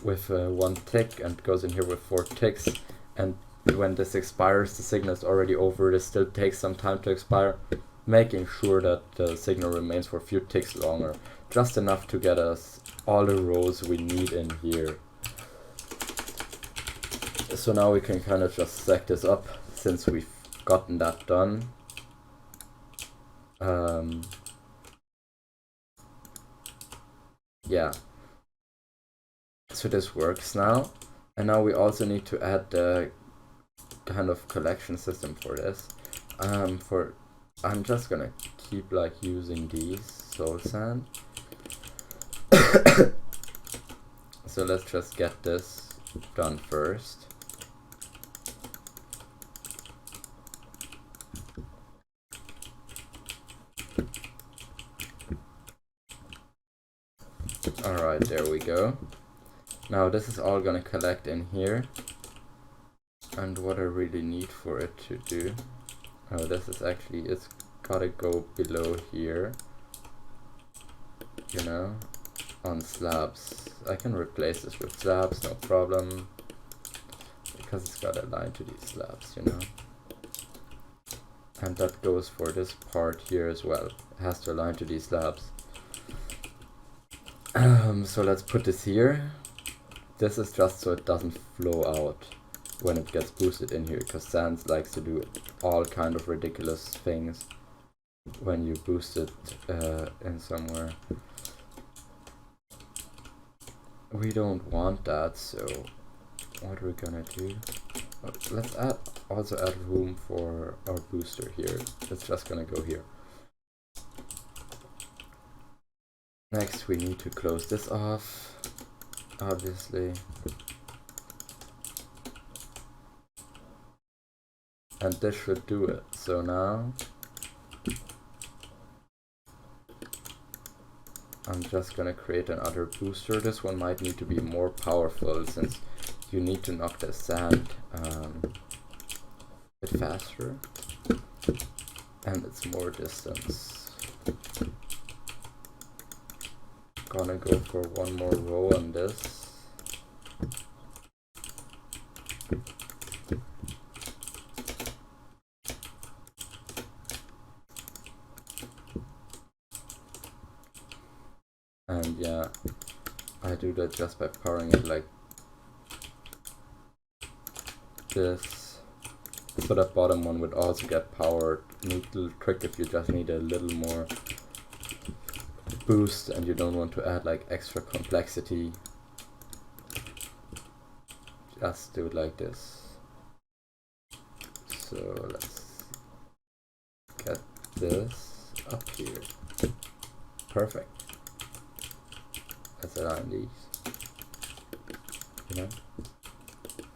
with 1 tick and goes in here with 4 ticks, and when this expires the signal is already over. This still takes some time to expire, making sure that the signal remains for a few ticks longer, just enough to get us all the rows we need in here. So now we can kind of just stack this up since we've gotten that done. Yeah, so this works now, and now we also need to add the kind of collection system for this. I'm just gonna keep like using these soul sand. So let's just get this done first. Alright, there we go. Now this is all gonna collect in here. And what I really need for it to do, oh, this is actually, it's gotta go below here, you know, on slabs. I can replace this with slabs, no problem, because it's gotta align to these slabs, you know. And that goes for this part here as well. It has to align to these slabs. So let's put this here. This is just so it doesn't flow out when it gets boosted in here, because Sans likes to do all kind of ridiculous things when you boost it in somewhere. We don't want that, so what are we gonna do? Let's also add room for our booster here. It's just gonna go here. Next we need to close this off, obviously. And this should do it. So now I'm just gonna create another booster. This one might need to be more powerful since you need to knock the sand a bit faster, and it's more distance. Gonna go for one more row on this. And yeah, I do that just by powering it like this. So that bottom one would also get powered. Neat little trick if you just need a little more boost and you don't want to add like extra complexity. Just do it like this. So let's get this up here. Perfect. Let's align these. You know?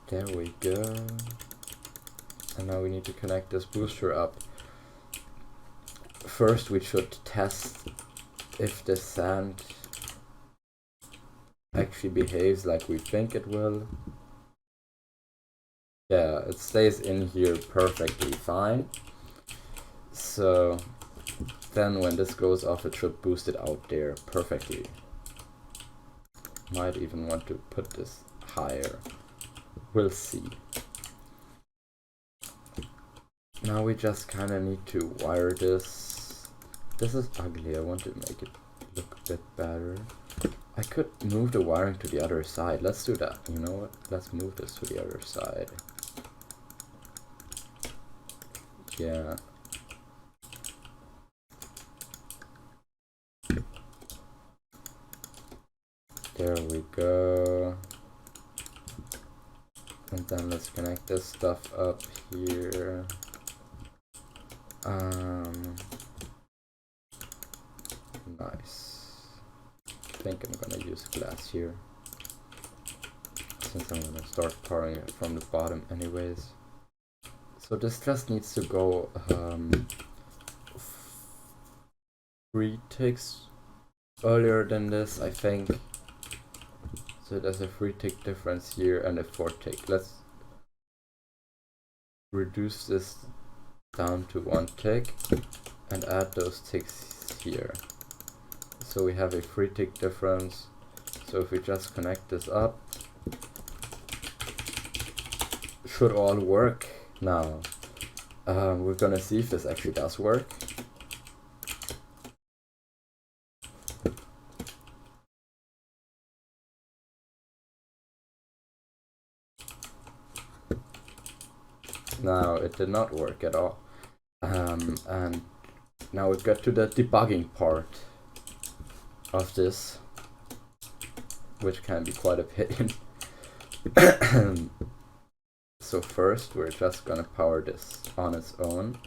There we go. And now we need to connect this booster up. First we should test if the sand actually behaves like we think it will. Yeah, it stays in here perfectly fine. So then when this goes off, it should boost it out there perfectly. Might even want to put this higher. We'll see. Now we just kind of need to wire this. This is ugly. I want to make it look a bit better. I could move the wiring to the other side. Let's do that. You know what? Let's move this to the other side. Yeah. There we go. And then let's connect this stuff up here. Nice. I think I'm gonna use glass here, since I'm gonna start pouring it from the bottom anyways. So this just needs to go 3 ticks earlier than this, I think. So there's a 3 tick difference here and a 4 tick. Let's reduce this down to 1 tick and add those ticks here. So we have a 3 tick difference. So if we just connect this up, should all work now. We're gonna see if this actually does work. Now it did not work at all. And now we've got to the debugging part of this, which can be quite a pain. So first we're just gonna power this on its own,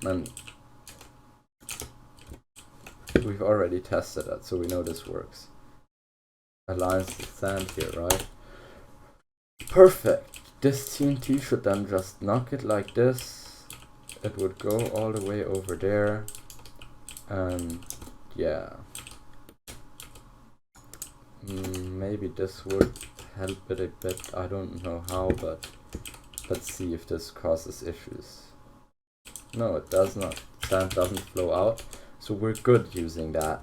and we've already tested that, so we know this works. Aligns the sand here, right? Perfect. This TNT should then just knock it like this. It would go all the way over there, and yeah. Maybe this would help it a bit. I don't know how, but let's see if this causes issues. No, it does not. Sand doesn't flow out, so we're good using that.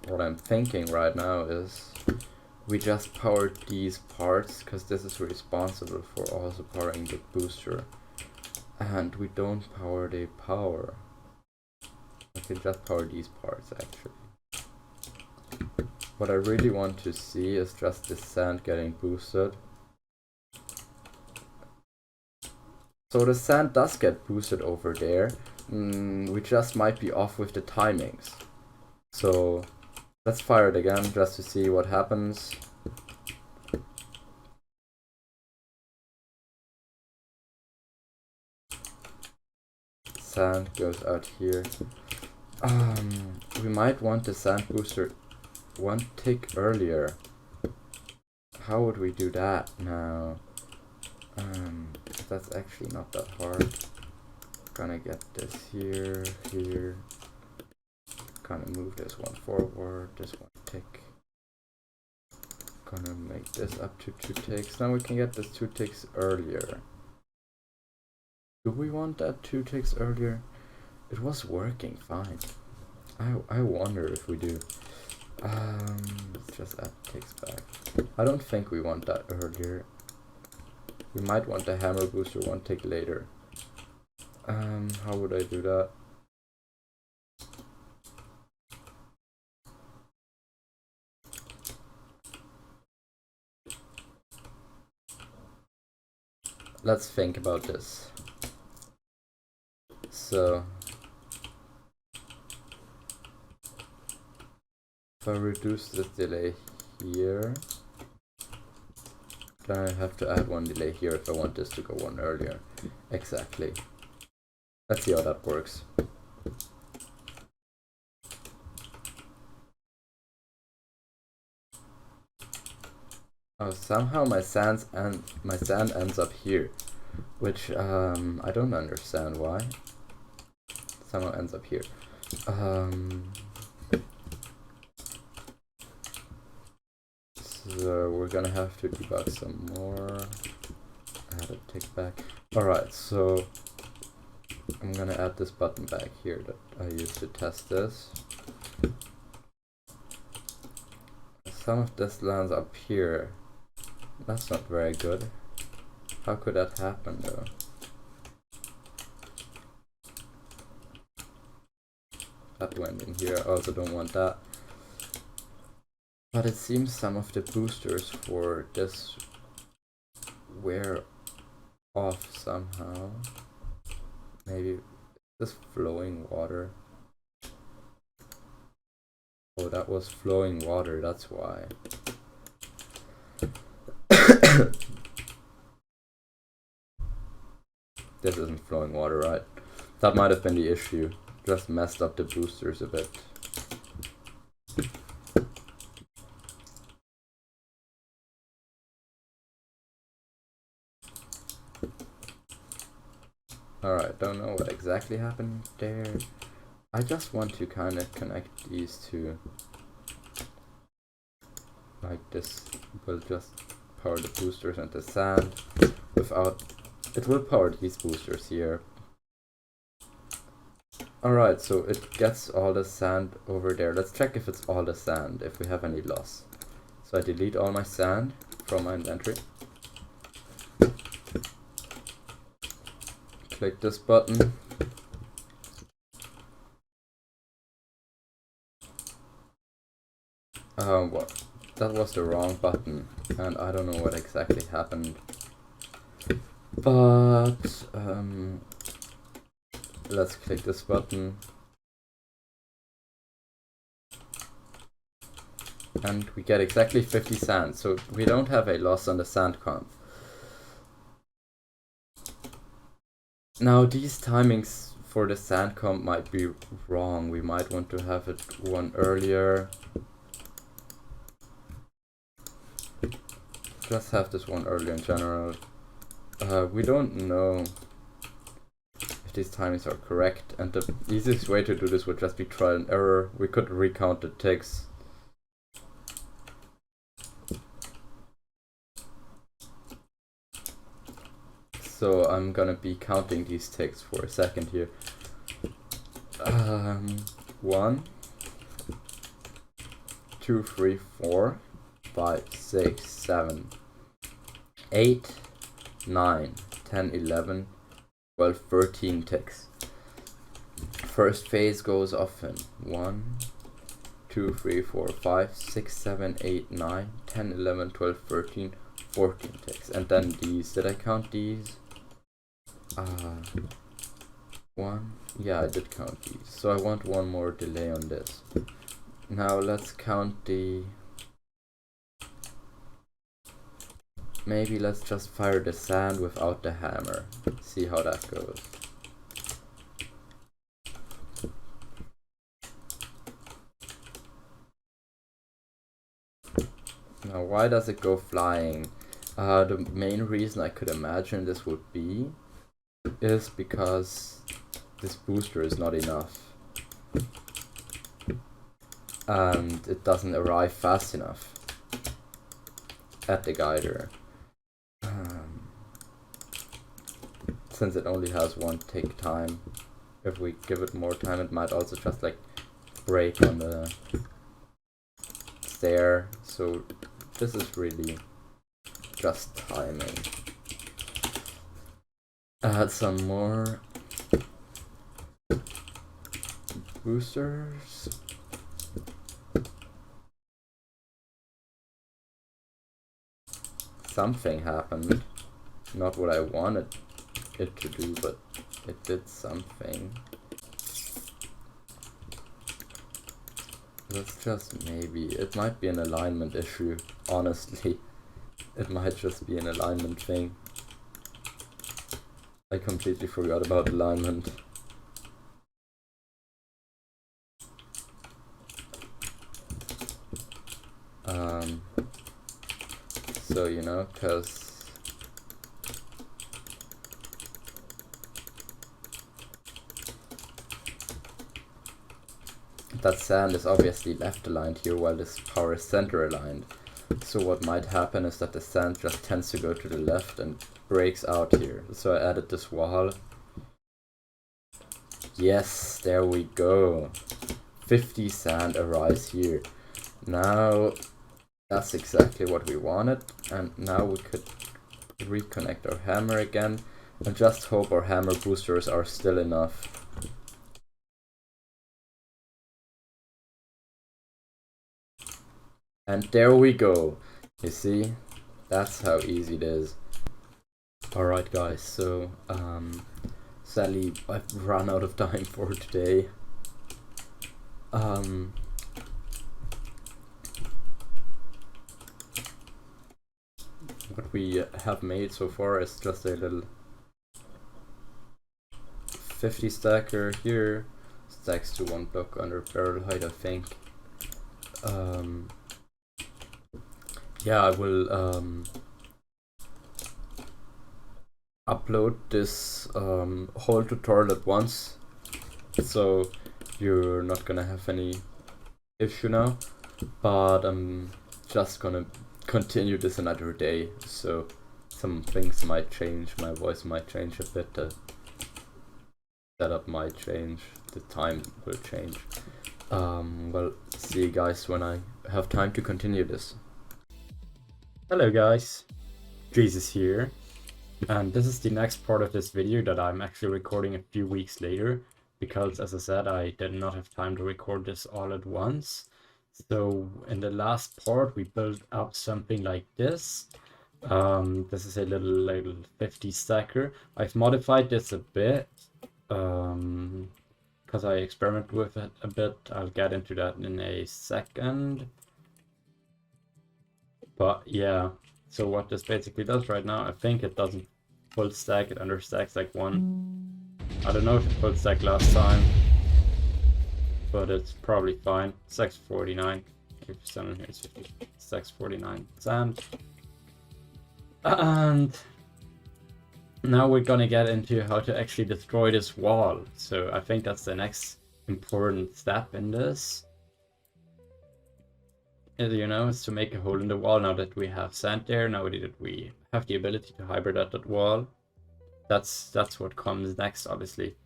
What I'm thinking right now is we just powered these parts, because this is responsible for also powering the booster, and we don't power the power. I can just power these parts actually. What I really want to see is just the sand getting boosted. So the sand does get boosted over there. We just might be off with the timings. So let's fire it again just to see what happens. Sand goes out here. We might want the sand booster 1 tick earlier. How would we do that now? That's actually not that hard. Gonna get this here, here. Gonna move this one forward, this 1 tick. Gonna make this up to 2 ticks. Now we can get this 2 ticks earlier. Do we want that 2 ticks earlier? It was working fine. I wonder if we do. Let's just add ticks back. I don't think we want that earlier. We might want the hammer booster 1 tick later. How would I do that? let's think about this. So if I reduce this delay here, then I have to add one delay here if I want this to go one earlier. Exactly. Let's see how that works. Oh, somehow my sand ends up here, which I don't understand why. Somehow ends up here. So we're gonna have to debug some more. Add a tick back. Alright, so I'm gonna add this button back here that I used to test this. Some of this lands up here. That's not very good. How could that happen though? That went in here. I also don't want that. But it seems some of the boosters for this wear off somehow. Maybe this flowing water. Oh, that was flowing water, that's why. This isn't flowing water, right? That might have been the issue. Just messed up the boosters a bit. Alright, don't know what exactly happened there. I just want to kind of connect these two. Like this will just power the boosters and the sand without... It will power these boosters here. Alright, so it gets all the sand over there. Let's check if it's all the sand, if we have any loss. So I delete all my sand from my inventory. Click this button. What? That was the wrong button, and I don't know what exactly happened. But let's click this button. And we get exactly 50 sand, so we don't have a loss on the sand comp. Now these timings for the sand comp might be wrong. We might want to have it one earlier. Just have this one earlier in general. We don't know if these timings are correct, and the easiest way to do this would just be trial and error. We could recount the ticks. So I'm gonna be counting these ticks for a second here. 1, 2, 3, 4, 5, 6, 7, 8, 9, 10, 11, 12, 13 ticks. First phase goes off in 1, 2, 3, 4, 5, 6, 7, 8, 9, 10, 11, 12, 13, 14 ticks. And then these, did I count these? 1, yeah, I did count these. So I want one more delay on this. Now let's count the... Maybe let's just fire the sand without the hammer. See how that goes. Now why does it go flying? The main reason I could imagine this would be is because this booster is not enough. And it doesn't arrive fast enough at the guider. Since it only has one tick time, if we give it more time it might also just like break on the stair. So this is really just timing. Add some more boosters. Something happened. not what I wanted it to do, but it did something. Let's just maybe, it might be an alignment issue, honestly. It might just be an alignment thing. I completely forgot about alignment. So, you know, because that sand is obviously left aligned here while this power is center aligned. So what might happen is that the sand just tends to go to the left and breaks out here. So I added this wall. Yes, there we go. 50 sand arise here. Now that's exactly what we wanted, and now we could reconnect our hammer again and just hope our hammer boosters are still enough. And there we go. You see, that's how easy it is. Alright guys, so sadly I've run out of time for today. What we have made so far is just a little 50 stacker here, stacks to 1 block under barrel height, I think. Yeah, I will upload this whole tutorial at once, so you're not gonna have any issue now, but I'm just gonna continue this another day, so some things might change, my voice might change a bit, the setup might change, the time will change. Well, see you guys when I have time to continue this. Hello guys, Jesus here, and this is the next part of this video that I'm actually recording a few weeks later, because as I said, I did not have time to record this all at once. So in the last part we built up something like this. This is a little 50 stacker. I've modified this a bit because I experimented with it a bit. I'll get into that in a second. But yeah, so what this basically does right now, I think it doesn't full stack, it understacks like one. I don't know if it full stacked last time, but it's probably fine. Stacks 49. Sand in here is 50. Stacks 49 sand. And now we're gonna get into how to actually destroy this wall. So I think that's the next important step in this. You know, is to make a hole in the wall. Now that we have sand there, now that we have the ability to hybrid at that wall, that's what comes next, obviously.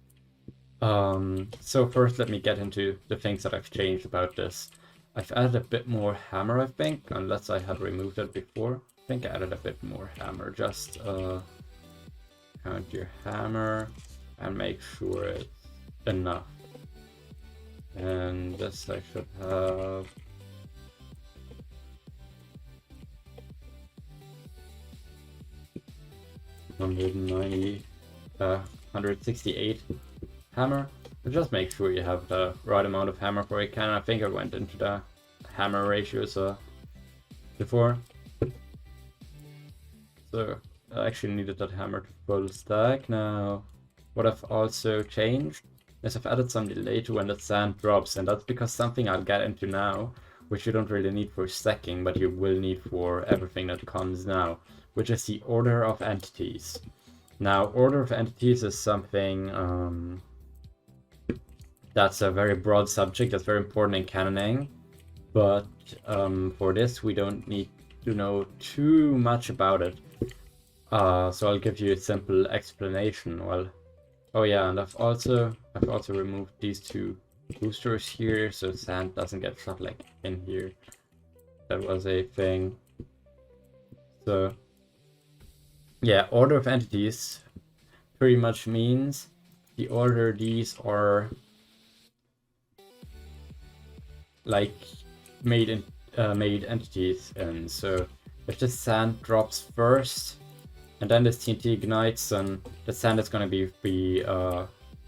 So first let me get into the things that I've changed about this. I've added a bit more hammer, I think, unless I had removed it before. I think I added a bit more hammer. Just count your hammer and make sure it's enough. And this I should have 168 hammer. But just make sure you have the right amount of hammer for a cannon. I think I went into the hammer ratios before. So I actually needed that hammer to full stack. Now, what I've also changed is I've added some delay to when the sand drops, and that's because something I'll get into now, which you don't really need for stacking, but you will need for everything that comes now, which is the order of entities. Now, order of entities is something that's a very broad subject that's very important in cannoning, but for this we don't need to know too much about it. So I'll give you a simple explanation. Well, oh yeah, and I've also removed these two boosters here, so sand doesn't get shot like in here. That was a thing. So yeah, order of entities pretty much means the order these are like made entities. And so if the sand drops first, and then this TNT ignites, and the sand is going to be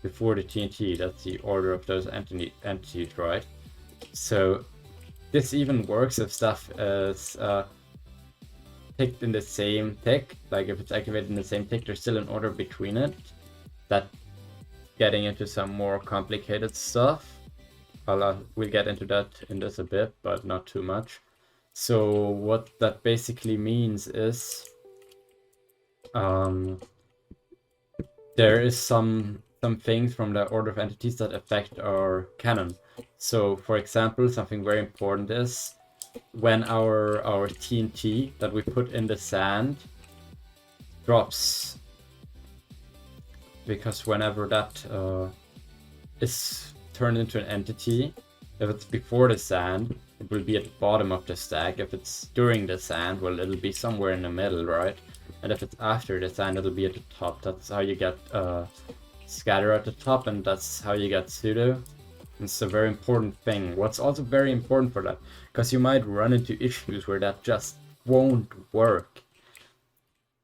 before the TNT. That's the order of those entities, right? So this even works if stuff is ticked in the same tick. Like if it's activated in the same tick, there's still an order between it. That getting into some more complicated stuff. We'll get into that in this a bit, but not too much. So what that basically means is there is some things from the order of entities that affect our canon. So for example, something very important is when our TNT that we put in the sand drops, because whenever that is turned into an entity, if it's before the sand, it will be at the bottom of the stack. If it's during the sand, well, it'll be somewhere in the middle, right? And if it's after the sand, it'll be at the top. That's how you get scatter at the top, and that's how you get pseudo. It's a very important thing. What's also very important for that, because you might run into issues where that just won't work.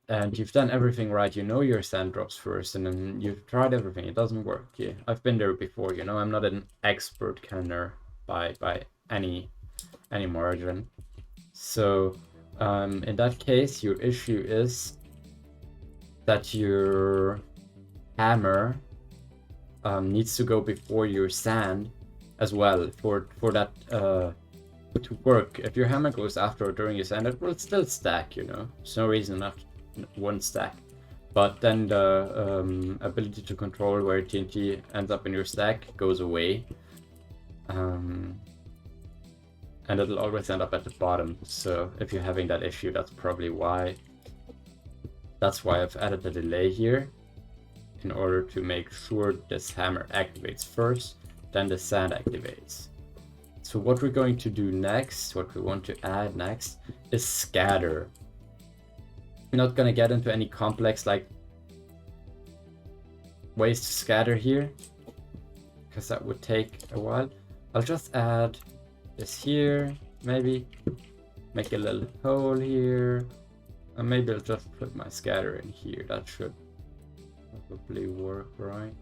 And you've done everything right, you know your sand drops first, and then you've tried everything, it doesn't work. Yeah, I've been there before, you know, I'm not an expert canner by any margin. So in that case, your issue is that your hammer needs to go before your sand as well for that to work. If your hammer goes after or during your sand, it will still stack, you know. There's no reason not one stack. But then the ability to control where TNT ends up in your stack goes away. And it'll always end up at the bottom. So if you're having that issue, that's probably why. That's why I've added a delay here, in order to make sure this hammer activates first, then the sand activates. So what we're going to do next, what we want to add next, is scatter. I'm not gonna get into any complex like ways to scatter here, because that would take a while. I'll just add this here, maybe make a little hole here, and maybe I'll just put my scatter in here. That should probably work, right?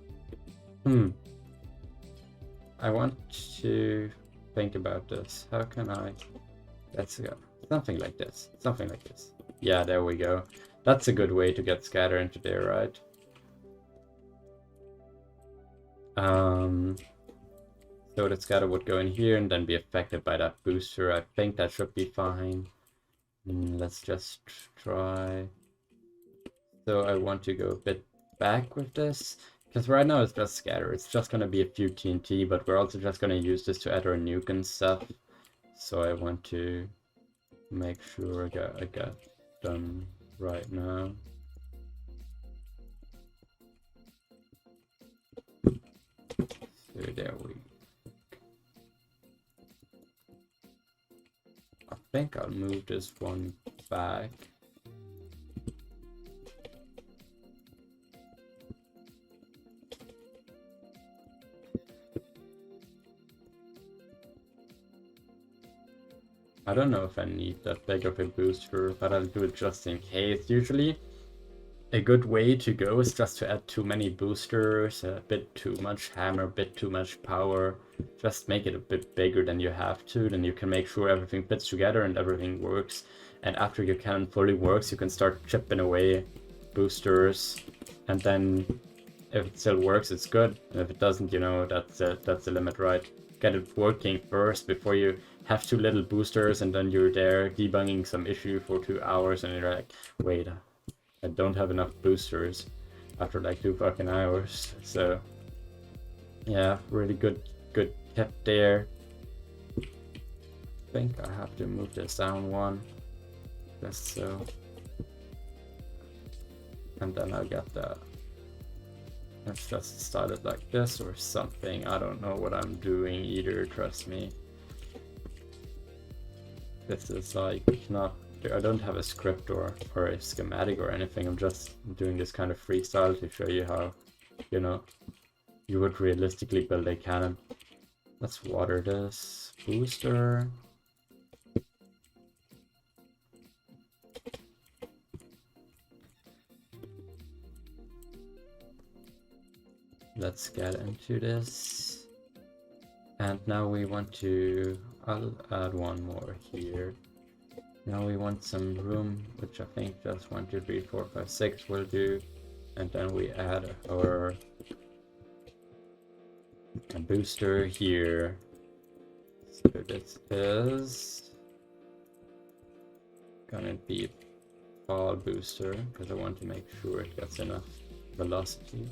I want to think about this. How can I? Let's go. Something like this. Something like this. Yeah, there we go. That's a good way to get scatter into there, right? So the scatter would go in here and then be affected by that booster. I think that should be fine. Let's just try. So I want to go a bit back with this, because right now it's just scatter. It's just going to be a few TNT, but we're also just going to use this to add our nuke and stuff. So I want to make sure I got done right now. So there we go. I think I'll move this one back. I don't know if I need that big of a booster, but I'll do it just in case. Usually a good way to go is just to add too many boosters, a bit too much hammer, a bit too much power. Just make it a bit bigger than you have to, then you can make sure everything fits together and everything works. And after your cannon fully works, you can start chipping away boosters, and then if it still works, it's good. And if it doesn't, you know, that's the limit, right? Get it working first before you have too little boosters, and then you're there debugging some issue for 2 hours, and you're like, wait, I don't have enough boosters after like 2 fucking hours. So yeah, really good tip there. I think I have to move this down one, just so, and then I'll get that. Let's just start it like this or something. I don't know what I'm doing either, trust me. This is like not, I don't have a script or a schematic or anything. I'm just doing this kind of freestyle to show you how, you know, you would realistically build a cannon. Let's water this booster. let's get into this. And now we want to, I'll add one more here. Now we want some room, which I think just 1, 2, 3, 4, 5, 6 will do. And then we add our booster here. So this is gonna be fall booster because I want to make sure it gets enough velocity.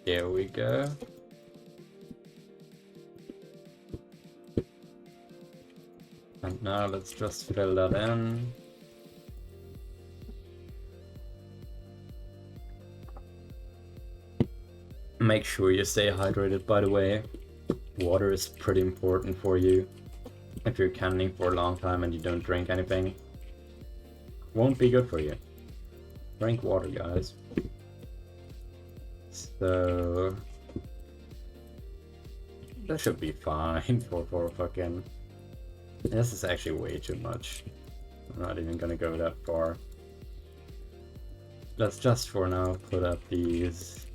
There we go. And now let's just fill that in. Make sure you stay hydrated, by the way. Water is pretty important for you. If you're canning for a long time and you don't drink anything, won't be good for you. Drink water, guys. So that should be fine for fucking... This is actually way too much. I'm not even gonna go that far. Let's just for now put up these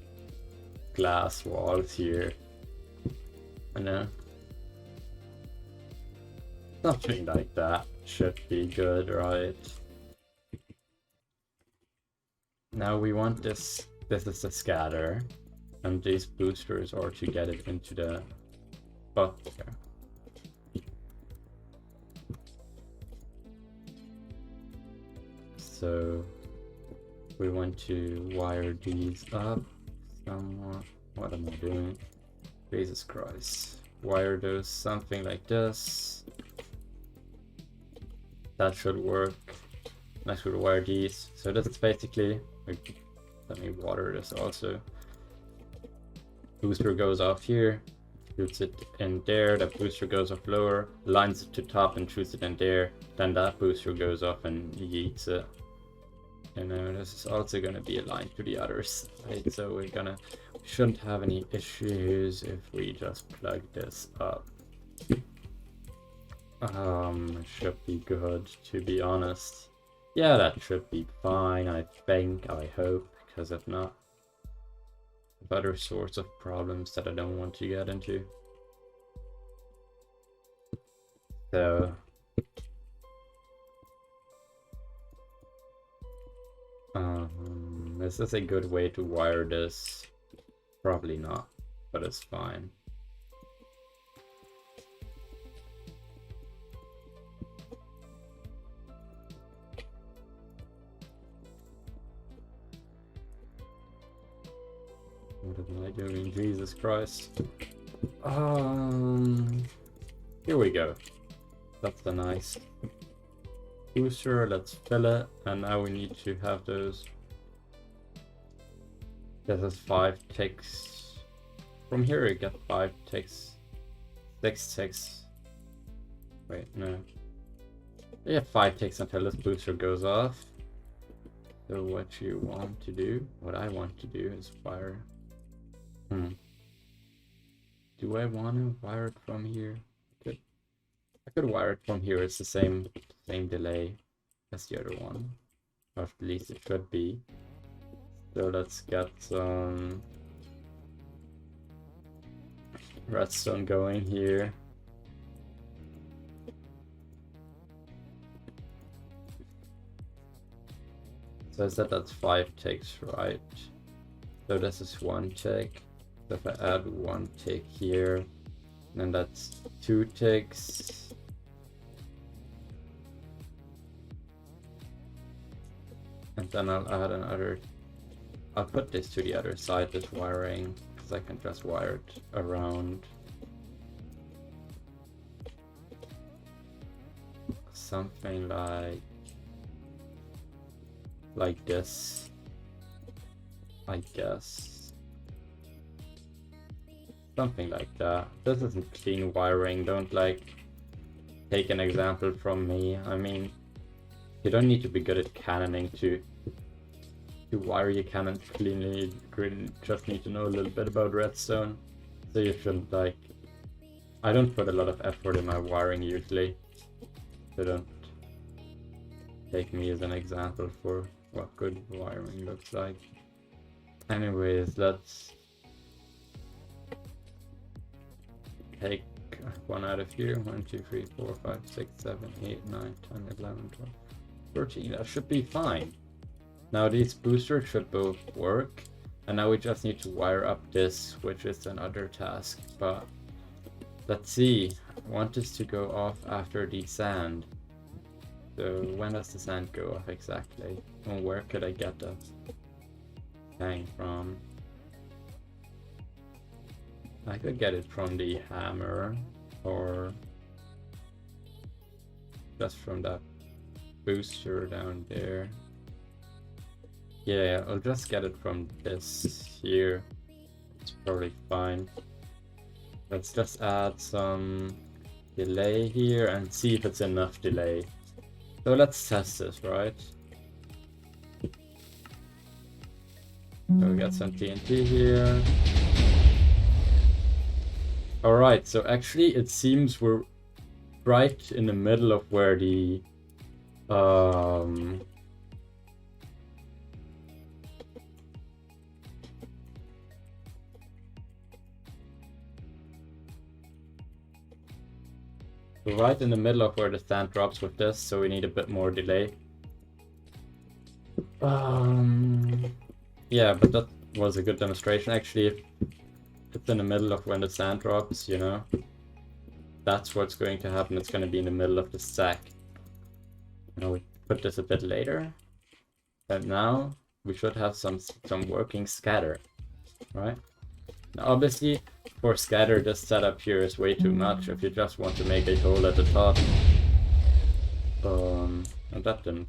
glass walls here. And then something like that should be good, right? Now we want this. This is the scatter, and these boosters are to get it into the buffer. So we want to wire these up somewhat. What am I doing? Jesus Christ. Wire those something like this. That should work. Next we'll wire these. So this is basically, let me water this also. Booster goes off here, shoots it in there, that booster goes off lower, lines it to top and shoots it in there, then that booster goes off and yeets it. And this is also going to be aligned to the other side, so we shouldn't have any issues if we just plug this up. It should be good, to be honest. Yeah, that should be fine, I think, I hope, because if not, other sorts of problems that I don't want to get into. So this is a good way to wire this. Probably not, but it's fine. What am I doing? Jesus Christ. Here we go. That's the nice booster. Let's fill it, and now we need to have those. This is 5 ticks. From here you get 5 ticks. 6 ticks. Wait, no. You have 5 ticks until this booster goes off. So what you want to do, what I want to do is wire. Do I want to wire it from here? I could wire it from here. It's the same delay as the other one, or at least it should be. So let's get some redstone going here. So I said that's 5 ticks, right? So this is 1 tick. So if I add 1 tick here, then that's 2 ticks. And then I'll add another. I'll put this to the other side, this wiring, because I can just wire it around. Something like this, I guess. Something like that. This isn't clean wiring. Don't take an example from me. I mean, you don't need to be good at cannoning to wire your cannon cleanly. You just need to know a little bit about redstone. So you shouldn't I don't put a lot of effort in my wiring usually. So don't take me as an example for what good wiring looks like. Anyways, let's take one out of here. 1, 2, 3, 4, 5, 6, 7, 8, 9, 10, 11, 12, 13. That should be fine. Now these boosters should both work. And now we just need to wire up this, which is another task. But let's see. I want this to go off after the sand. So when does the sand go off exactly? And where could I get the hang from? I could get it from the hammer, or just from that booster down there. Yeah, I'll just get it from this here. It's probably fine. Let's just add some delay here and see if it's enough delay. So let's test this, right? So we got some TNT here. Alright, so actually it seems we're right in the middle of where the we're right in the middle of where the sand drops with this, so we need a bit more delay. Yeah, but that was a good demonstration. Actually, if it's in the middle of when the sand drops, you know, that's what's going to happen. It's going to be in the middle of the stack. You know, we put this a bit later, and now we should have some working scatter, right? Now, obviously, for scatter, this setup here is way too much. If you just want to make a hole at the top, and that didn't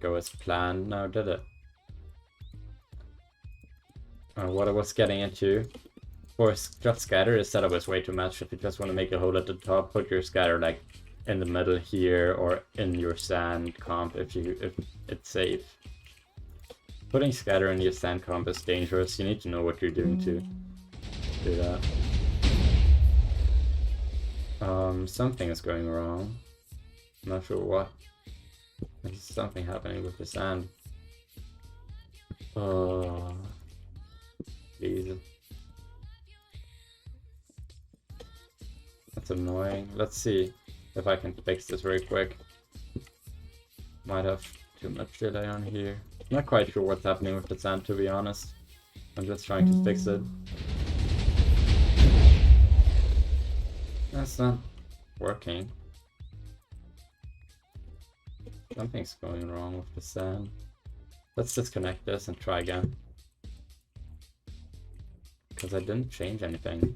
go as planned now, did it? What I was getting into, for just scatter, this setup is way too much. If you just want to make a hole at the top, put your scatter like in the middle here or in your sand comp if it's safe. Putting scatter in your sand comp is dangerous. You need to know what you're doing to do that. Something is going wrong. I'm not sure what. There's something happening with the sand. Please. That's annoying. Let's see if I can fix this very quick. Might have too much delay on here. Not quite sure what's happening with the sand, to be honest. I'm just trying to fix it. That's not working. Something's going wrong with the sand. Let's disconnect this and try again. Because I didn't change anything.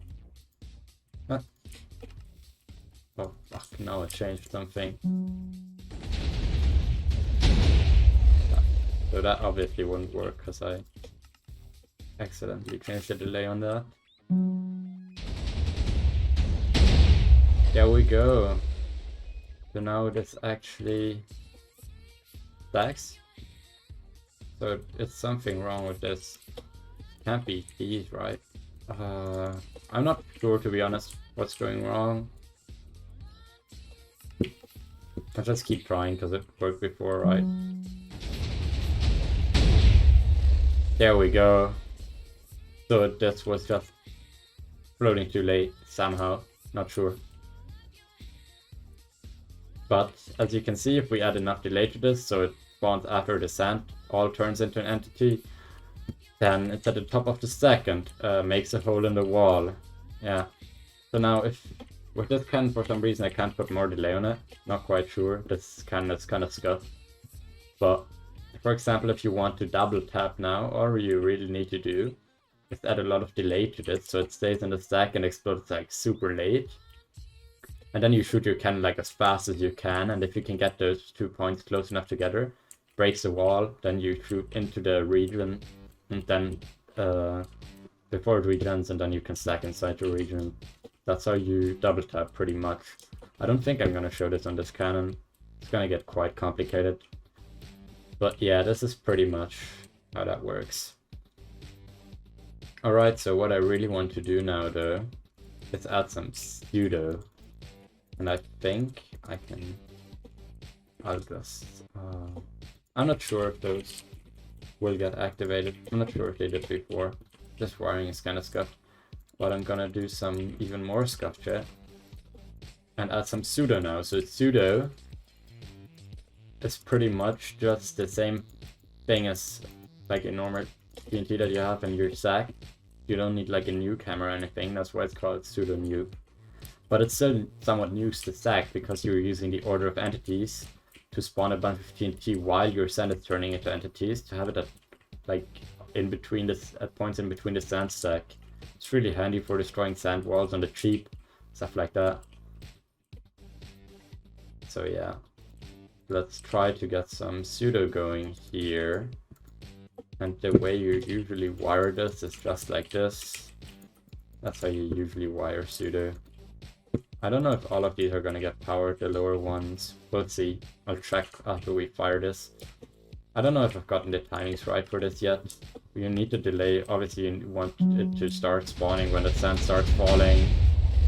Oh fuck, now I changed something. So that obviously wouldn't work because I accidentally changed the delay on that. There we go. So now this actually stacks. So it's something wrong with this. Can't be these, right? I'm not sure, to be honest, what's going wrong. I'll just keep trying because it worked before, right? There we go. So this was just floating too late somehow, not sure. But as you can see, if we add enough delay to this, so it spawns after the sand all turns into an entity, then it's at the top of the stack and makes a hole in the wall. Yeah. So now if with this can, for some reason I can't put more delay on it. Not quite sure. That's kind of scuffed. But for example, if you want to double tap now, all you really need to do is add a lot of delay to this, so it stays in the stack and explodes like super late. And then you shoot your cannon like as fast as you can, and if you can get those 2 points close enough together, breaks the wall, then you shoot into the region, and then before it regens, and then you can stack inside the region. That's how you double tap pretty much. I don't think I'm gonna show this on this cannon. It's gonna get quite complicated. But yeah, this is pretty much how that works. Alright, so what I really want to do now though is add some Pseudo. And I think I can... I'll just... I'm not sure if those will get activated. I'm not sure if they did before. This wiring is kind of scuffed. But I'm gonna do some even more scuff chat and add some pseudo now. So pseudo is pretty much just the same thing as like a normal TNT that you have in your stack. You don't need like a nuke hammer or anything. That's why it's called pseudo nuke. But it still somewhat nukes the stack because you're using the order of entities to spawn a bunch of TNT while your sand is turning into entities, to have it at like in between this at points in between the sand stack. It's really handy for destroying sand walls on the cheap, stuff like that. So yeah, let's try to get some pseudo going here. And the way you usually wire this is just like this. That's how you usually wire pseudo. I don't know if all of these are gonna get powered, the lower ones. We'll see. I'll check after we fire this. I don't know if I've gotten the timings right for this yet. You need to delay. Obviously you want it to start spawning when the sand starts falling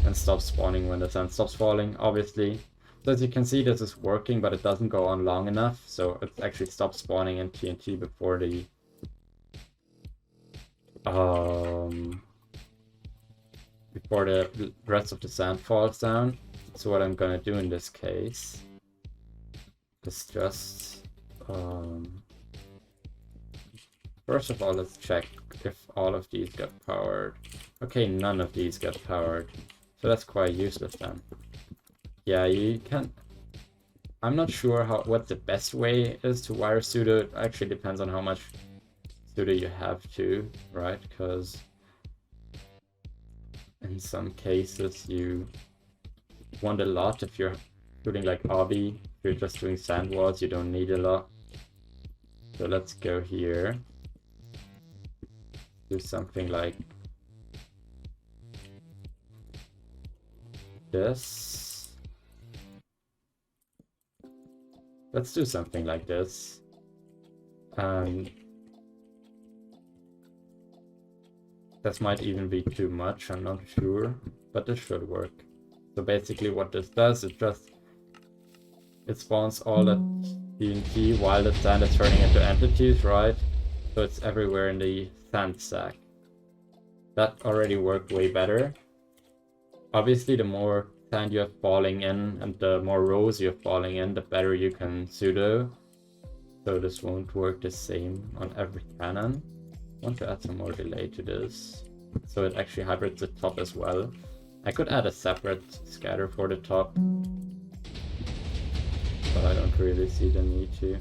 and stop spawning when the sand stops falling, obviously. So as you can see, this is working, but it doesn't go on long enough, so it actually stops spawning in TNT before the rest of the sand falls down. So what I'm gonna do in this case is just first of all, let's check if all of these get powered. Okay, none of these get powered, so that's quite useless then. Yeah, you can. I'm not sure what the best way is to wire pseudo. It actually depends on how much pseudo you have to, right? Because in some cases you want a lot. If you're shooting like obby, if you're just doing sand walls, you don't need a lot. So let's go here. Do something like this. Let's do something like this. And this might even be too much, I'm not sure, but this should work. So basically what this does is it spawns all the TNT while the sand is turning into entities, right? So it's everywhere in the sand stack. That already worked way better. Obviously the more sand you have falling in and the more rows you have falling in, the better you can pseudo. So this won't work the same on every cannon. I want to add some more delay to this, so it actually hybrids the top as well. I could add a separate scatter for the top, but I don't really see the need to.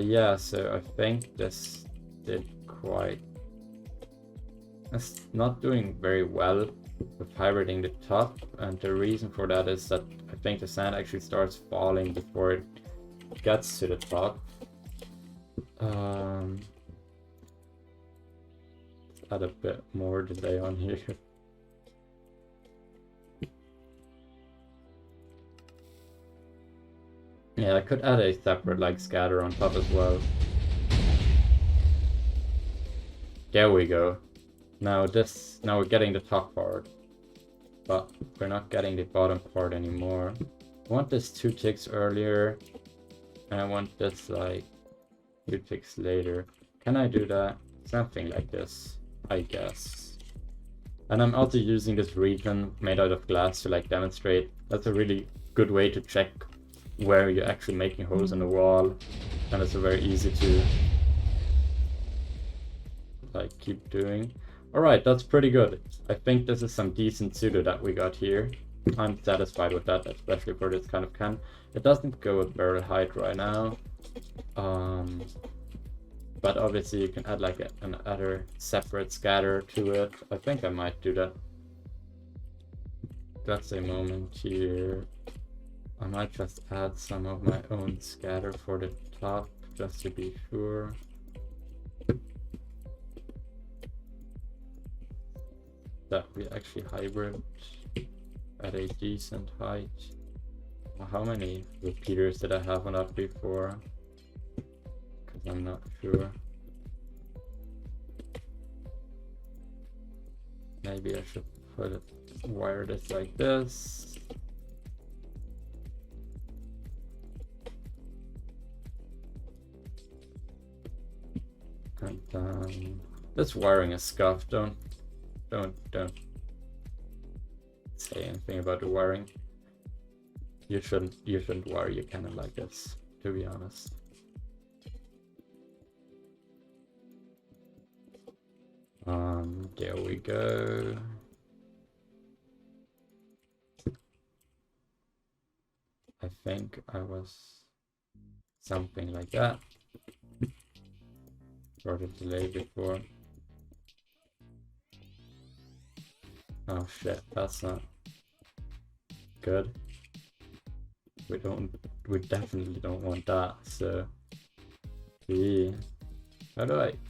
Yeah, so I think this did quite... It's not doing very well with hybriding the top, and the reason for that is that I think the sand actually starts falling before it gets to the top. Add a bit more delay on here. Yeah, I could add a separate like scatter on top as well. There we go. Now we're getting the top part, but we're not getting the bottom part anymore. I want this 2 ticks earlier, and I want this like 2 ticks later. Can I do that? Something like this, I guess. And I'm also using this region made out of glass to like demonstrate. That's a really good way to check where you're actually making holes in the wall, and it's very easy to like keep doing. Alright, that's pretty good. I think this is some decent pseudo that we got here. I'm satisfied with that, especially for this kind of can. It doesn't go with barrel height right now. But obviously you can add like another separate scatter to it. I think I might do that. That's a moment here. I might just add some of my own scatter for the top, just to be sure. That we actually hybrid at a decent height. How many repeaters did I have on that before? Because I'm not sure. Maybe I should wire this like this. This wiring is scuffed. Don't say anything about the wiring. You shouldn't wire your cannon like this, to be honest. There we go. I think I was something like that. Short of delay before. Oh shit, that's not good. We definitely don't want that, so yeah.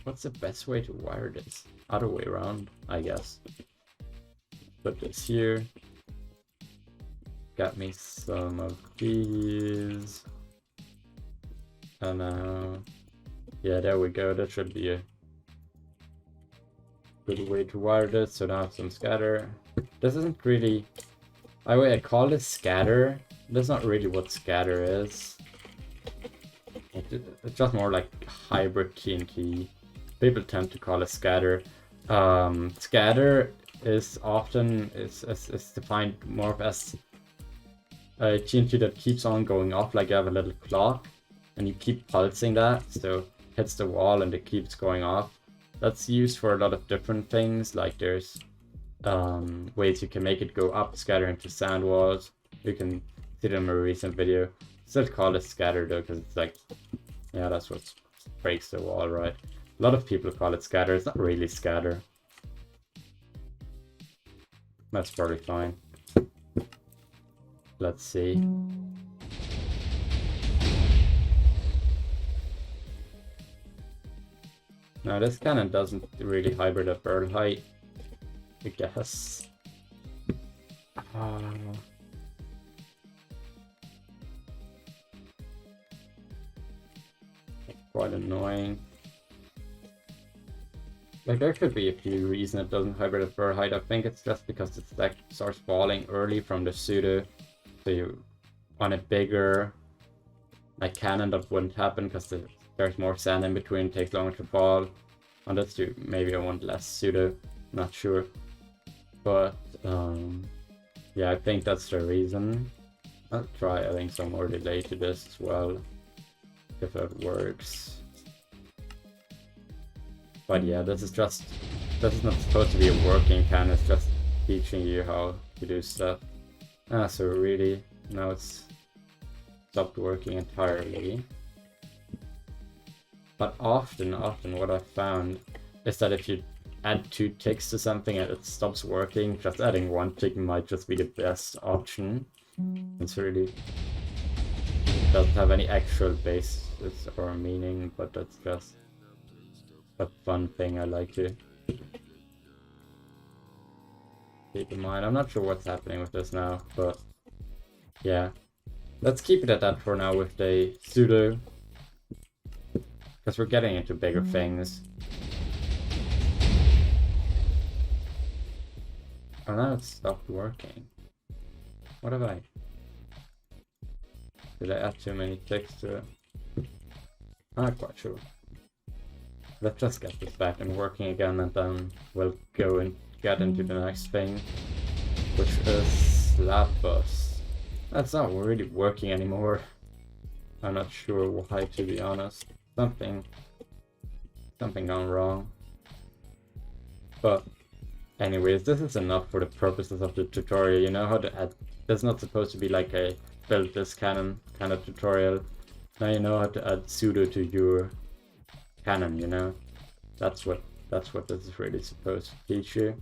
What's the best way to wire this? Other way around, I guess. Put this here. Got me some of these. And now, yeah, there we go. That should be a good way to wire this. So now I have some scatter. This isn't really, I call this scatter. That's not really what scatter is. It's just more like hybrid TNT. People tend to call it scatter. Scatter is often is defined more as a TNT that keeps on going off, like you have a little clock and you keep pulsing that, so hits the wall and it keeps going off. That's used for a lot of different things, like there's ways you can make it go up, scatter into sand walls. You can see it in a recent video. Still call it scatter though, because it's like, yeah, that's what breaks the wall, right? A lot of people call it scatter. It's not really scatter. That's probably fine. Let's see. Now this cannon doesn't really hybrid at barrel height, I guess. Quite annoying. Like, there could be a few reasons it doesn't hybrid at barrel height. I think it's just because the stack starts falling early from the pseudo. So you on a bigger like cannon, that wouldn't happen because there's more sand in between, takes longer to fall. On this too, maybe I want less pseudo, not sure. But yeah, I think that's the reason. I'll try adding some more delay to this as well, if that works. But yeah, this is not supposed to be a working cannon, it's just teaching you how to do stuff. So really, now it's stopped working entirely. But often what I've found is that if you add 2 ticks to something and it stops working, just adding 1 tick might just be the best option. It's really doesn't have any actual basis or meaning, but that's just a fun thing I like to keep in mind. I'm not sure what's happening with this now, but yeah. Let's keep it at that for now with the pseudo, because we're getting into bigger things. Oh, now it's stopped working. What have I? Did I add too many ticks to it? I'm not quite sure. Let's just get this back and working again, and then we'll go and get into the next thing, which is Slab bus. That's not really working anymore. I'm not sure why, to be honest. Something gone wrong. But anyways, this is enough for the purposes of the tutorial. You know how to add. There's not supposed to be like a build this cannon kind of tutorial. Now you know how to add pseudo to your cannon, you know? That's what this is really supposed to teach you.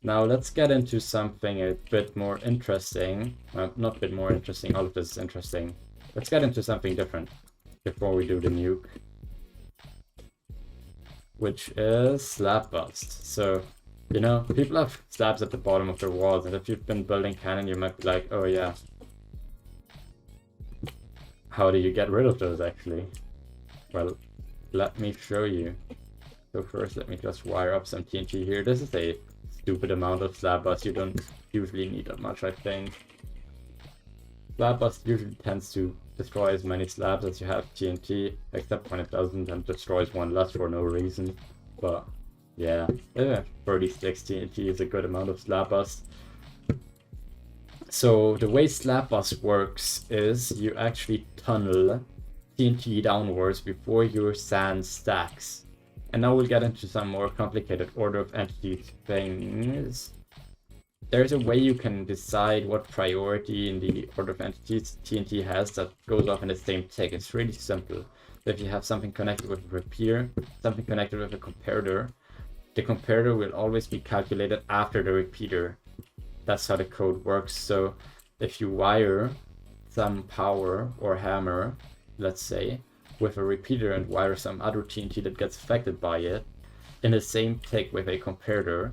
Now let's get into something a bit more interesting. Not a bit more interesting, all of this is interesting. Let's get into something different before we do the nuke, which is slab bust. So, you know, people have slabs at the bottom of their walls, and if you've been building cannon, you might be like, oh yeah, how do you get rid of those actually? Well, let me show you. So first, let me just wire up some TNT here. This is a stupid amount of slab bust. You don't usually need that much, I think. Webbust usually tends to destroy as many slabs as you have TNT, except when it doesn't and destroys one less for no reason. But yeah, 36 TNT is a good amount of slab bust. So the way slab bust works is you actually tunnel TNT downwards before your sand stacks. And now we'll get into some more complicated order of entities things. There's a way you can decide what priority in the order of entities TNT has that goes off in the same tick. It's really simple. So if you have something connected with a repeater, something connected with a comparator, the comparator will always be calculated after the repeater. That's how the code works. So if you wire some power or hammer, let's say, with a repeater and wire some other TNT that gets affected by it in the same tick with a comparator,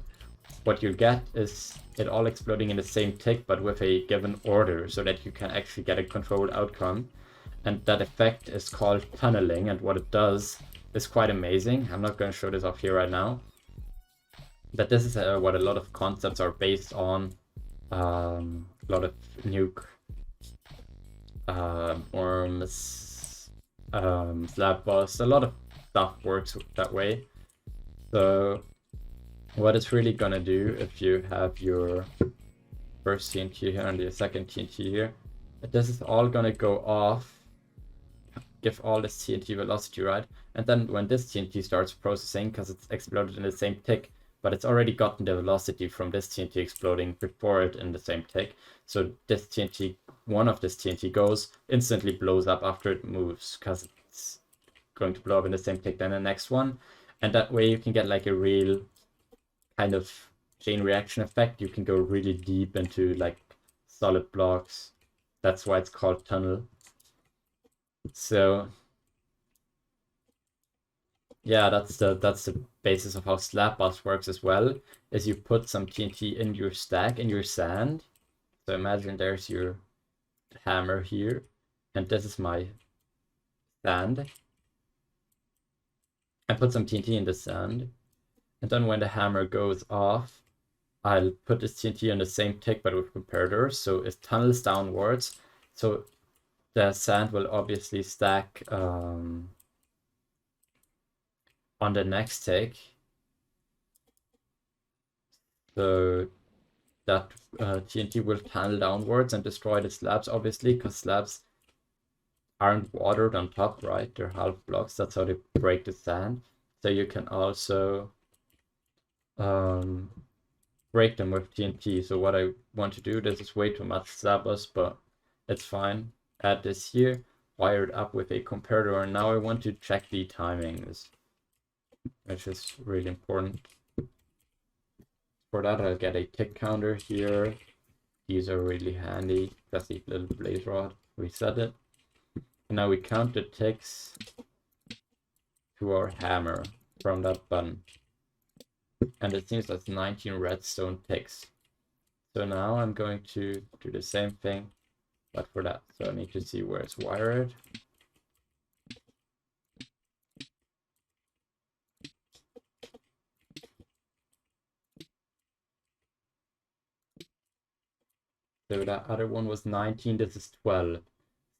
what you'll get is it all exploding in the same tick but with a given order so that you can actually get a controlled outcome. And that effect is called tunneling, and what it does is quite amazing. I'm not going to show this off here right now. But this is what a lot of concepts are based on. A lot of Nuke, Worms, Slab Bust, a lot of stuff works that way. So what it's really gonna do if you have your first TNT here and your second TNT here, this is all gonna go off, give all this TNT velocity, right? And then when this TNT starts processing, because it's exploded in the same tick, but it's already gotten the velocity from this TNT exploding before it in the same tick. So this TNT, one of this TNT goes, instantly blows up after it moves, because it's going to blow up in the same tick than the next one. And that way you can get like a real kind of chain reaction effect. You can go really deep into like solid blocks. That's why it's called tunnel. So yeah, that's the basis of how slab bust works as well, is you put some TNT in your stack, in your sand. So imagine there's your hammer here, and this is my sand. I put some TNT in the sand, and then when the hammer goes off, I'll put this TNT on the same tick but with comparators, so it tunnels downwards. So the sand will obviously stack on the next tick. So that TNT will tunnel downwards and destroy the slabs, obviously, because slabs aren't watered on top, right? They're half blocks. That's how they break the sand. So you can also break them with TNT. So what I want to do, this is way too much slab bust, but it's fine. Add this here, wire it up with a comparator, and now I want to check the timings, which is really important. For that, I'll get a tick counter here. These are really handy. Just a little blaze rod. Reset it. And now we count the ticks to our hammer from that button. And it seems that's 19 redstone ticks. So now I'm going to do the same thing, but for that. So I need to see where it's wired. So that other one was 19, this is 12.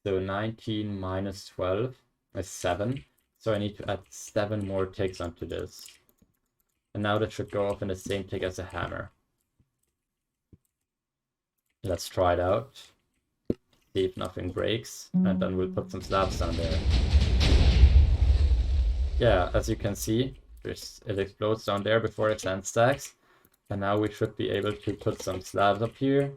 So 19 minus 12 is 7. So I need to add 7 more ticks onto this. And now that should go off in the same tick as a hammer. Let's try it out. See if nothing breaks. And then we'll put some slabs down there. Yeah, as you can see, it explodes down there before it sand stacks. And now we should be able to put some slabs up here.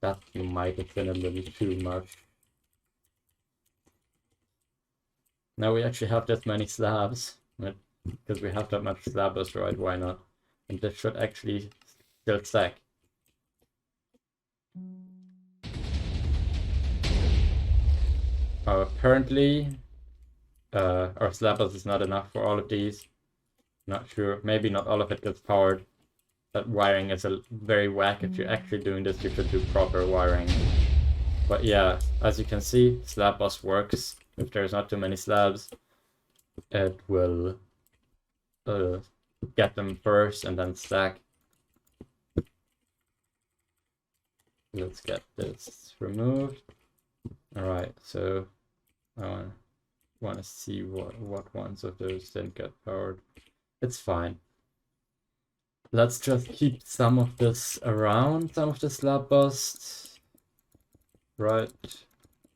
That might have been a little too much. Now we actually have that many slabs, because we have that much slab bust, right? Why not? And this should actually still stack. Apparently, our slab bust is not enough for all of these. Not sure. Maybe not all of it gets powered. That wiring is very whack. If you're actually doing this, you should do proper wiring. But yeah, as you can see, slab bust works. If there's not too many slabs, it will get them first and then stack. Let's get this removed. All right, so I want to see what ones of those didn't get powered. It's fine. Let's just keep some of this around, some of the slab bust, right?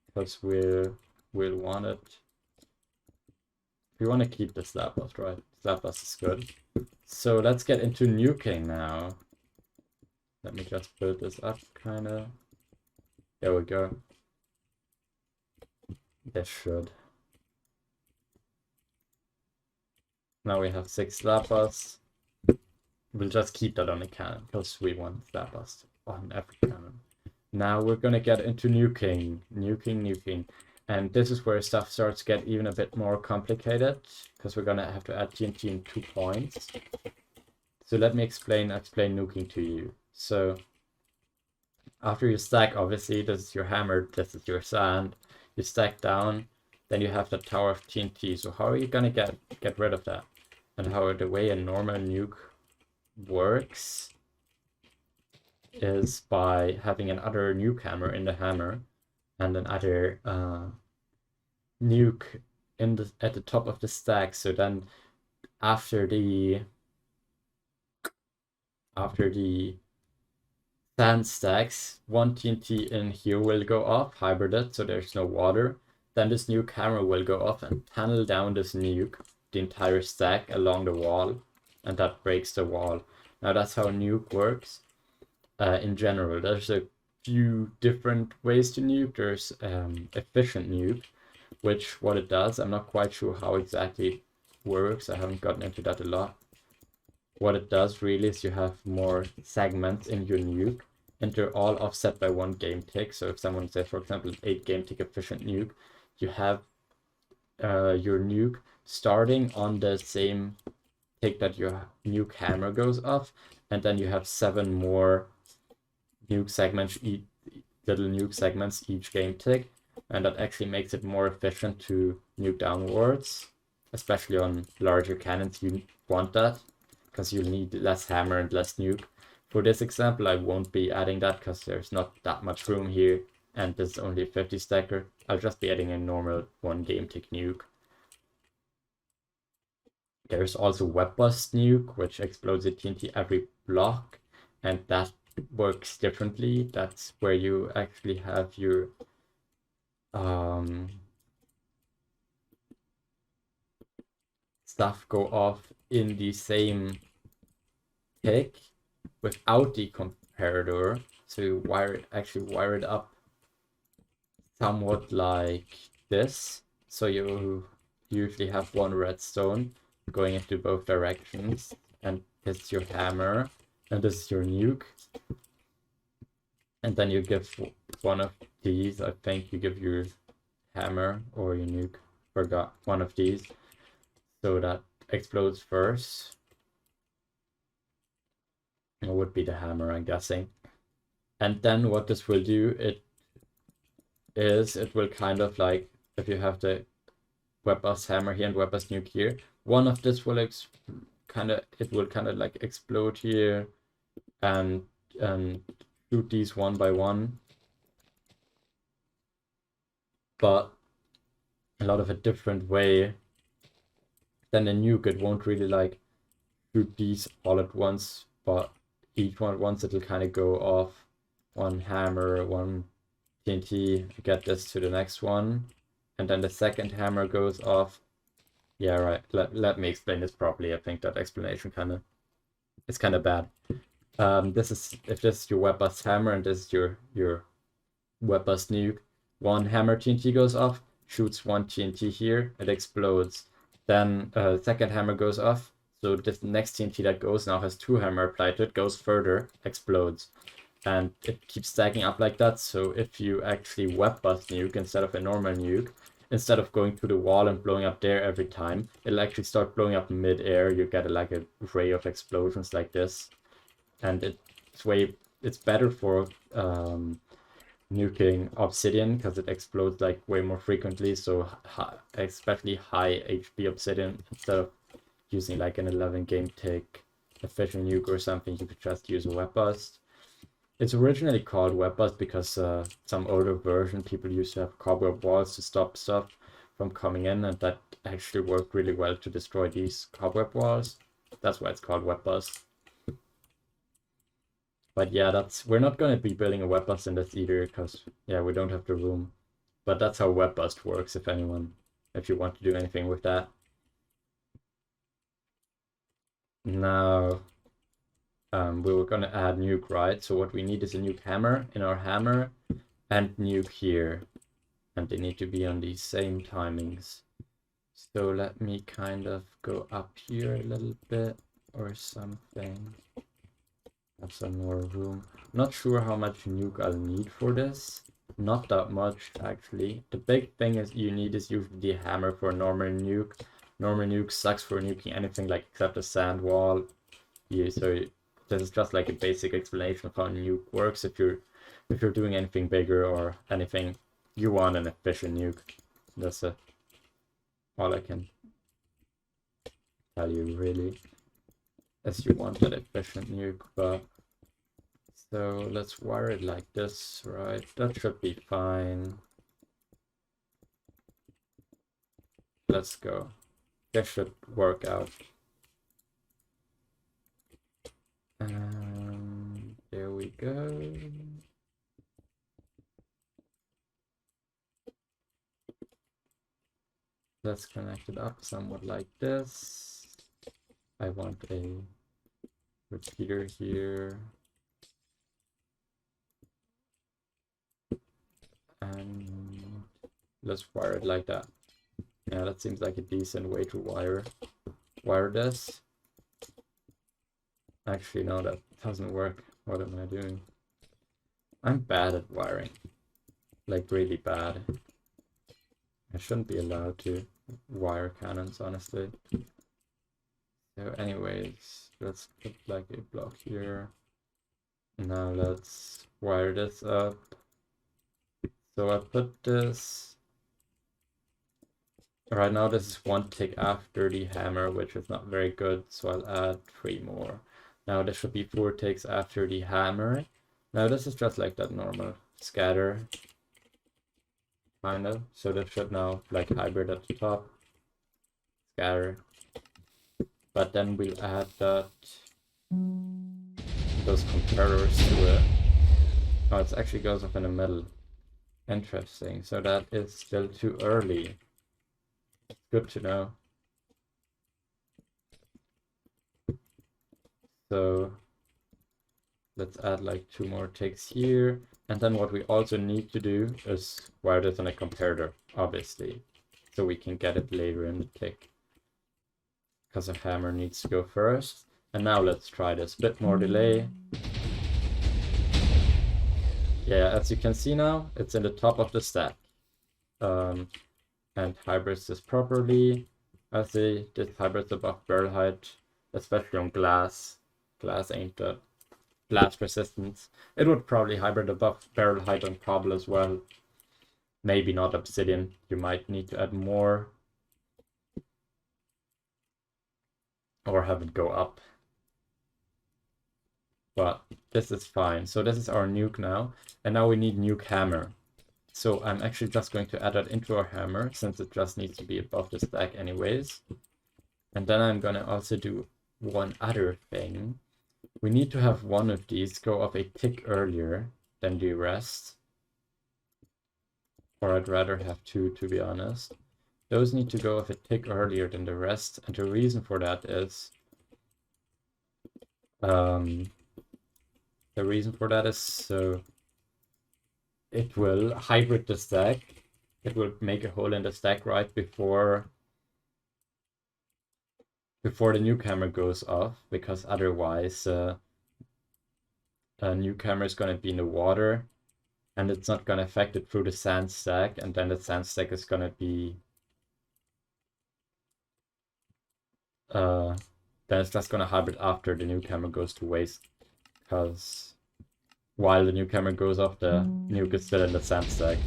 Because we'll want it. We want to keep the slab bust, right? Slab bust is good. So let's get into nuking now. Let me just build this up, kind of. There we go. This should. Now we have 6 slab busts. We'll just keep that on the cannon because we want slab bust on every cannon. Now we're gonna get into nuking. And this is where stuff starts to get even a bit more complicated because we're gonna have to add TNT in 2 points. So let me explain nuking to you. So after you stack, obviously, this is your hammer, this is your sand. You stack down, then you have the tower of TNT. So how are you gonna get rid of that? And how the way a normal nuke works is by having another nuke hammer in the hammer and another nuke at the top of the stack. So then after the sand stacks, 1 TNT in here will go off, hybrided, so there's no water. Then this nuke hammer will go off and tunnel down this nuke, the entire stack along the wall, and that breaks the wall. Now that's how nuke works. In general, there's a few different ways to nuke. There's efficient nuke, which what it does, I'm not quite sure how exactly it works. I haven't gotten into that a lot. What it does really is you have more segments in your nuke, and they're all offset by 1 game tick. So if someone says, for example, 8 game tick efficient nuke, you have your nuke starting on the same tick that your nuke hammer goes off, and then you have 7 more nuke segments, little nuke segments each game tick, and that actually makes it more efficient to nuke downwards, especially on larger cannons. You want that because you need less hammer and less nuke. For this example, I won't be adding that because there's not that much room here, and this is only a 50 stacker. I'll just be adding a normal 1 game tick nuke. There's also Webbust nuke, which explodes a TNT every block, and that works differently. That's where you actually have your stuff go off in the same tick without the comparator. So you actually wire it up somewhat like this. So you usually have 1 redstone going into both directions, and this is your hammer, and this is your nuke. And then you give one of these, I think you give your hammer or your nuke, forgot, one of these, so that explodes first. It would be the hammer, I'm guessing. And then what this will do, it will kind of like, if you have the Webbust hammer here and Webbust nuke here, one of this will kind of like explode here and shoot these one by one, but a lot of a different way than a nuke. It won't really like shoot these all at once, but each one at once it'll kind of go off 1 hammer, 1 TNT, get this to the next one, and then the second hammer goes off. Yeah, right. Let me explain this properly. I think that explanation is kind of bad. If this is your Webbust hammer and this is your Webbust nuke, 1 hammer TNT goes off, shoots 1 TNT here, it explodes. Then second hammer goes off, so this next TNT that goes now has 2 hammer applied to it, goes further, explodes. And it keeps stacking up like that. So if you actually Webbust nuke instead of a normal nuke, instead of going to the wall and blowing up there every time, it'll actually start blowing up mid-air. You get like a ray of explosions like this. And it's better for nuking obsidian because it explodes like way more frequently. So especially high HP obsidian instead of using like an 11 game tick, Efficient Nuke or something, you could just use a Webbust. It's originally called Webbust because some older version people used to have cobweb walls to stop stuff from coming in, and that actually worked really well to destroy these cobweb walls. That's why it's called Webbust. But yeah, we're not going to be building a Webbust in this either because yeah, we don't have the room. But that's how Webbust works if you want to do anything with that. Now we were going to add Nuke, right? So what we need is a Nuke hammer in our hammer and Nuke here. And they need to be on the same timings. So let me kind of go up here a little bit or something. Have some more room. Not sure how much Nuke I'll need for this. Not that much, actually. The big thing is you need is usually the hammer for normal Nuke. Normal Nuke sucks for nuking anything like except a sand wall. Yeah, so this is just like a basic explanation of how Nuke works. If you're doing anything bigger or anything, you want an efficient Nuke. That's all I can tell you really. As you want that efficient Nuke, but so let's wire it like this, right? That should be fine. Let's go. This should work out. There we go. Let's connect it up somewhat like this. I want a repeater here. And let's wire it like that. Yeah, that seems like a decent way to wire this. Actually, no, that doesn't work. What am I doing? I'm bad at wiring. Like, really bad. I shouldn't be allowed to wire cannons, honestly. So anyways, let's put like a block here. Now let's wire this up. So I put this. Right now this is 1 tick after the hammer, which is not very good, so I'll add 3 more. Now this should be 4 ticks after the hammer. Now this is just like that normal scatter, kind of. So this should now like hybrid at the top, scatter. But then we'll add those comparators to it. Oh, it actually goes off in the middle. Interesting. So that is still too early. Good to know. So let's add like 2 more ticks here. And then what we also need to do is wire this on a comparator, obviously. So we can get it later in the tick. Because a hammer needs to go first. And now let's try this. Bit more delay. Yeah, as you can see now, it's in the top of the stack. And hybrids this properly. I see this hybrids above barrel height, especially on glass. Glass ain't the blast resistance. It would probably hybrid above barrel height on cobble as well. Maybe not obsidian. You might need to add more. Or have it go up. But this is fine. So this is our nuke now. And now we need nuke hammer. So I'm actually just going to add that into our hammer since it just needs to be above the stack anyways. And then I'm gonna also do one other thing. We need to have one of these go off a tick earlier than the rest. Or I'd rather have 2, to be honest. Those need to go off a tick earlier than the rest. And the reason for that is so it will hybrid the stack. It will make a hole in the stack right before the nuke hammer goes off, because otherwise a nuke hammer is going to be in the water and it's not going to affect it through the sand stack, and then the sand stack is going to be then it's just going to hybrid after the nuke hammer goes to waste, because while the nuke hammer goes off, the nuke is still in the sand stack.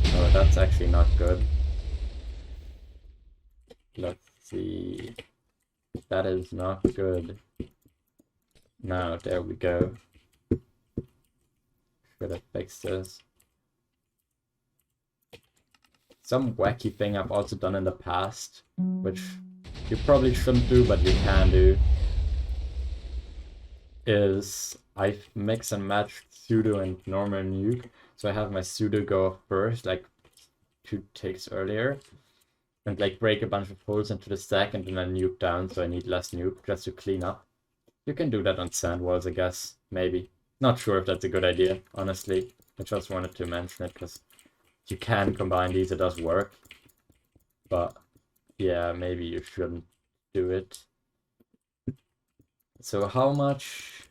So that's actually not good. Let's see. That is not good. Now, there we go. Should have fixed this. Some wacky thing I've also done in the past, which you probably shouldn't do, but you can do, is I mix and match Pseudo and normal Nuke. So I have my Pseudo go off first, like 2 ticks earlier, and like break a bunch of holes into the stack, and then I nuke down, so I need less nuke just to clean up. You can do that on sand walls, I guess, maybe. Not sure if that's a good idea, honestly. I just wanted to mention it because you can combine these, it does work. But yeah, maybe you shouldn't do it. So how much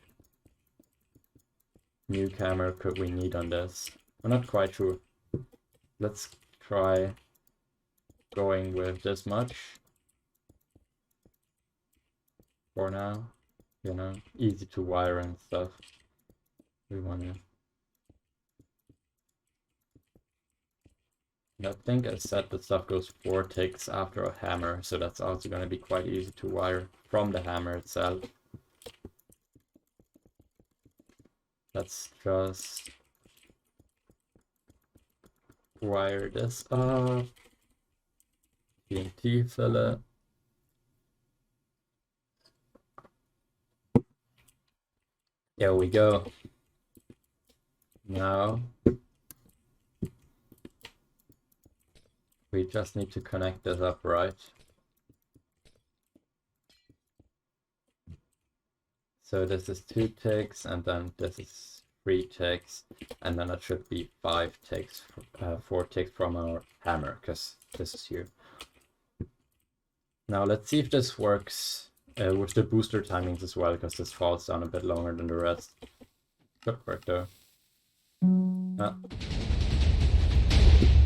Nuke hammer could we need on this? I'm not quite sure. Let's try going with this much for now. You know, easy to wire and stuff. We wanna. And I think I said the stuff goes 4 ticks after a hammer, so that's also gonna be quite easy to wire from the hammer itself. Let's just wire this up. TNT filler. There we go. Now we just need to connect this up right. So this is 2 ticks, and then this is 3 ticks, and then it should be 5 ticks, 4 ticks from our hammer, because this is here. Now let's see if this works with the booster timings as well, because this falls down a bit longer than the rest. Could work though.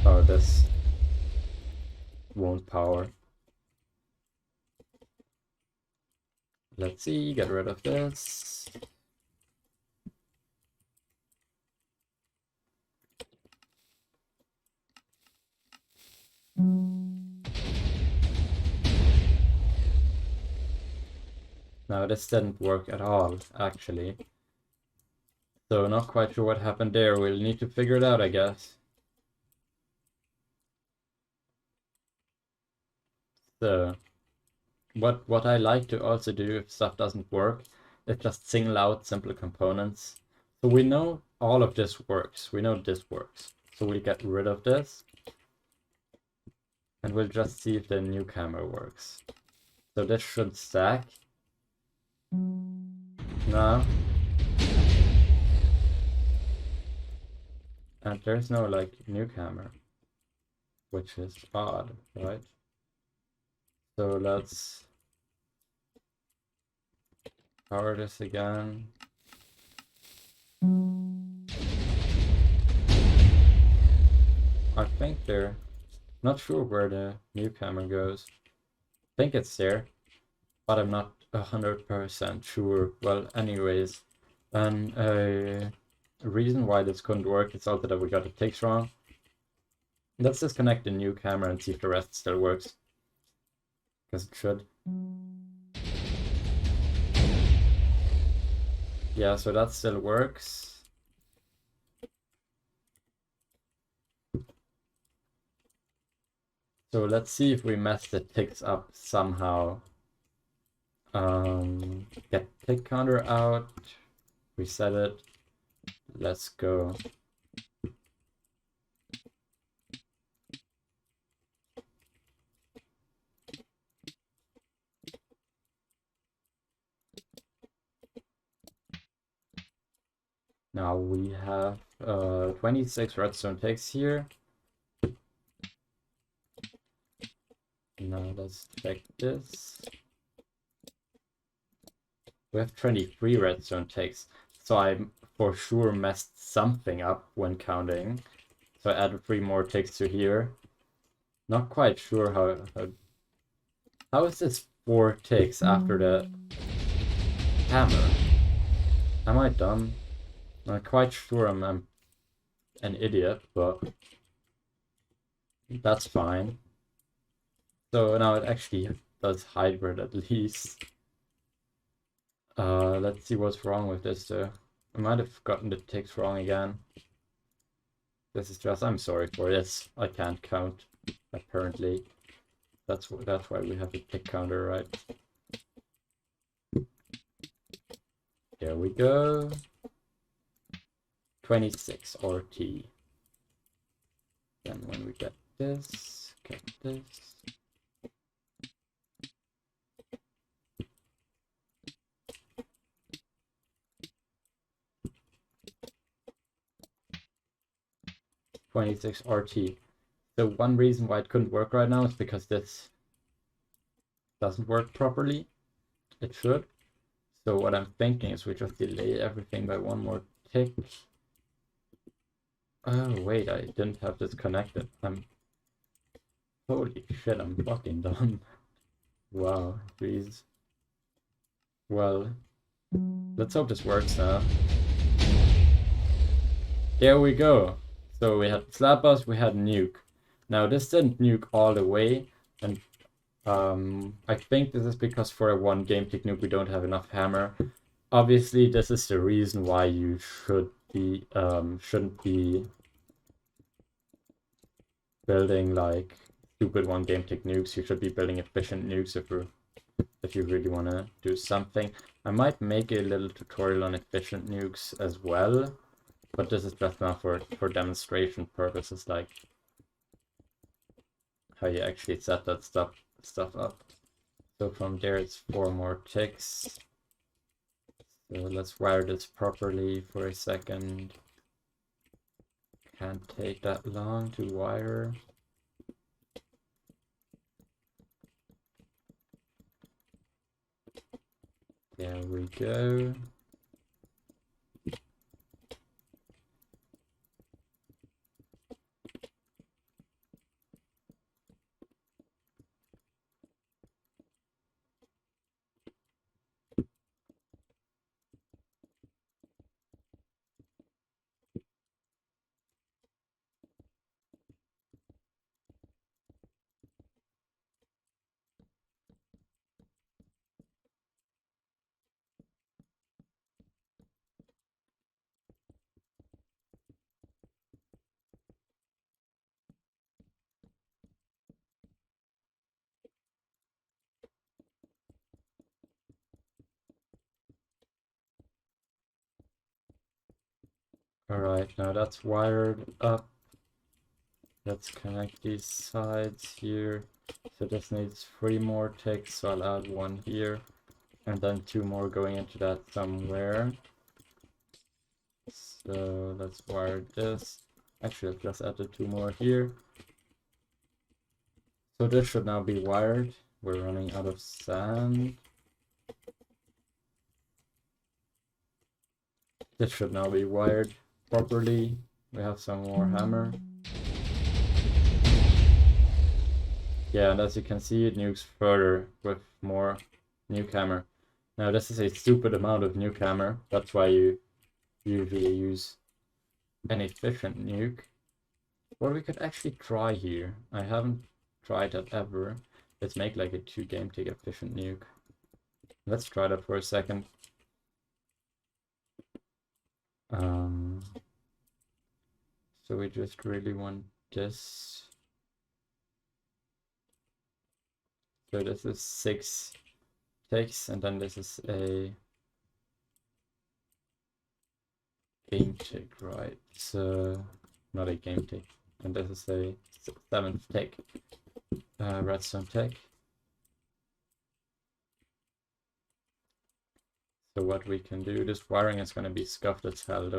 Oh, this won't power. Let's see, get rid of this. Now this didn't work at all, actually. So not quite sure what happened there. We'll need to figure it out, I guess. So what I like to also do if stuff doesn't work is just single out simple components. So we know all of this works. We know this works. So we'll get rid of this. And we'll just see if the Nuke hammer works. So this should stack. Now. And there's no like Nuke hammer, which is odd, right? So let's power this again. I think they're not sure where the Nuke hammer goes. I think it's there, but I'm not 100% sure. Well, anyways, and a reason why this couldn't work is also that we got the ticks wrong. Let's disconnect the Nuke hammer and see if the rest still works. Because it should. Yeah, so that still works. So let's see if we mess the ticks up somehow. Get tick counter out, reset it. Let's go. Now we have 26 redstone ticks here. Now let's check this. We have 23 redstone ticks, so I for sure messed something up when counting. So I added 3 more ticks to here. Not quite sure how is this 4 ticks after the hammer? Am I dumb? I'm not quite sure I'm an idiot, but that's fine. So now it actually does hybrid at least. Let's see what's wrong with this though. I might have gotten the ticks wrong again. This is just, I'm sorry for this. I can't count, apparently. That's why we have a tick counter, right? There we go. 26 RT. Then when we get this, 26 RT. So one reason why it couldn't work right now is because this doesn't work properly. It should. So what I'm thinking is we just delay everything by one more tick. Oh wait, I didn't have this connected. Holy shit, I'm fucking dumb. Wow, jeez. Well, let's hope this works now. There we go. So we had Slab Bus, we had Nuke. Now this didn't nuke all the way, and I think this is because for a one game tick nuke we don't have enough hammer. Obviously, this is the reason why you shouldn't be building like stupid one game tick nukes. You should be building efficient nukes if you really want to do something. I might make a little tutorial on efficient nukes as well, but this is just now for demonstration purposes, like how you actually set that stuff up. So from there it's 4 more ticks. So let's wire this properly for a second. Can't take that long to wire. There we go. Alright, now that's wired up. Let's connect these sides here. So this needs 3 more ticks, so I'll add 1 here. And then 2 more going into that somewhere. So let's wire this. Actually, I've just added 2 more here. So this should now be wired. We're running out of sand. This should now be wired properly. We have some more hammer. Yeah, and as you can see, it nukes further with more nuke hammer. Now this is a stupid amount of nuke hammer. That's why you usually use an efficient nuke. What we could actually try here, I haven't tried that ever. Let's make like a 2 game tick efficient nuke. Let's try that for a second. So we just really want this. So this is 6 ticks, and then this is a game tick, right? So not a game tick, and this is a 7th tick, redstone tick. So what we can do, this wiring is going to be scuffed as hell.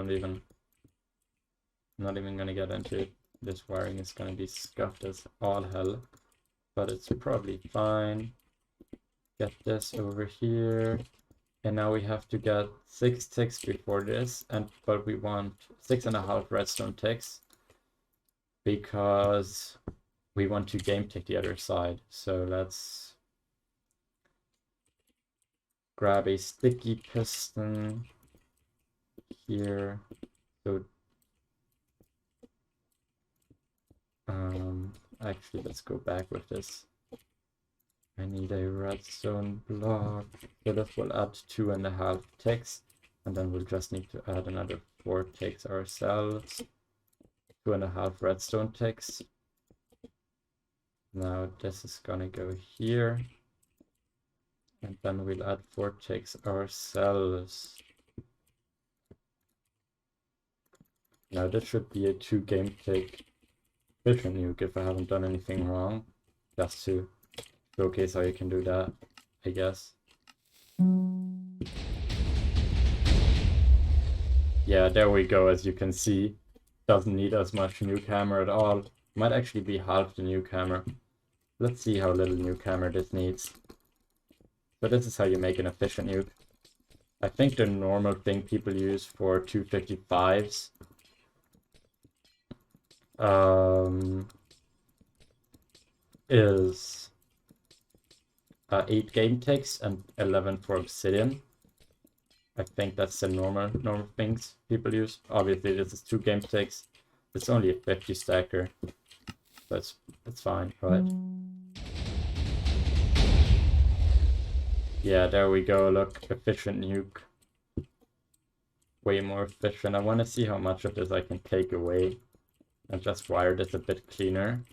Not even going to get into it. This wiring is going to be scuffed as all hell, but it's probably fine. Get this over here, and now we have to get 6 ticks before this, but we want 6.5 redstone ticks because we want to game tick the other side. So let's grab a sticky piston here. So actually, let's go back with this. I need a redstone block. So this will add 2.5 ticks, and then we'll just need to add another 4 ticks ourselves. 2.5 redstone ticks. Now this is gonna go here, and then we'll add 4 ticks ourselves. Now this should be a 2 game tick efficient nuke if I haven't done anything wrong. Just to showcase how you can do that, I guess. Yeah, there we go. As you can see, doesn't need as much nuke hammer at all. Might actually be half the nuke hammer. Let's see how little nuke hammer this needs. So this is how you make an efficient nuke. I think the normal thing people use for 255s is 8 game ticks and 11 for obsidian. I think that's the normal things people use. Obviously, this is 2 game ticks. It's only a 50 stacker. That's fine, right? Yeah, there we go. Look, efficient nuke. Way more efficient. I want to see how much of this I can take away and just wire this a bit cleaner.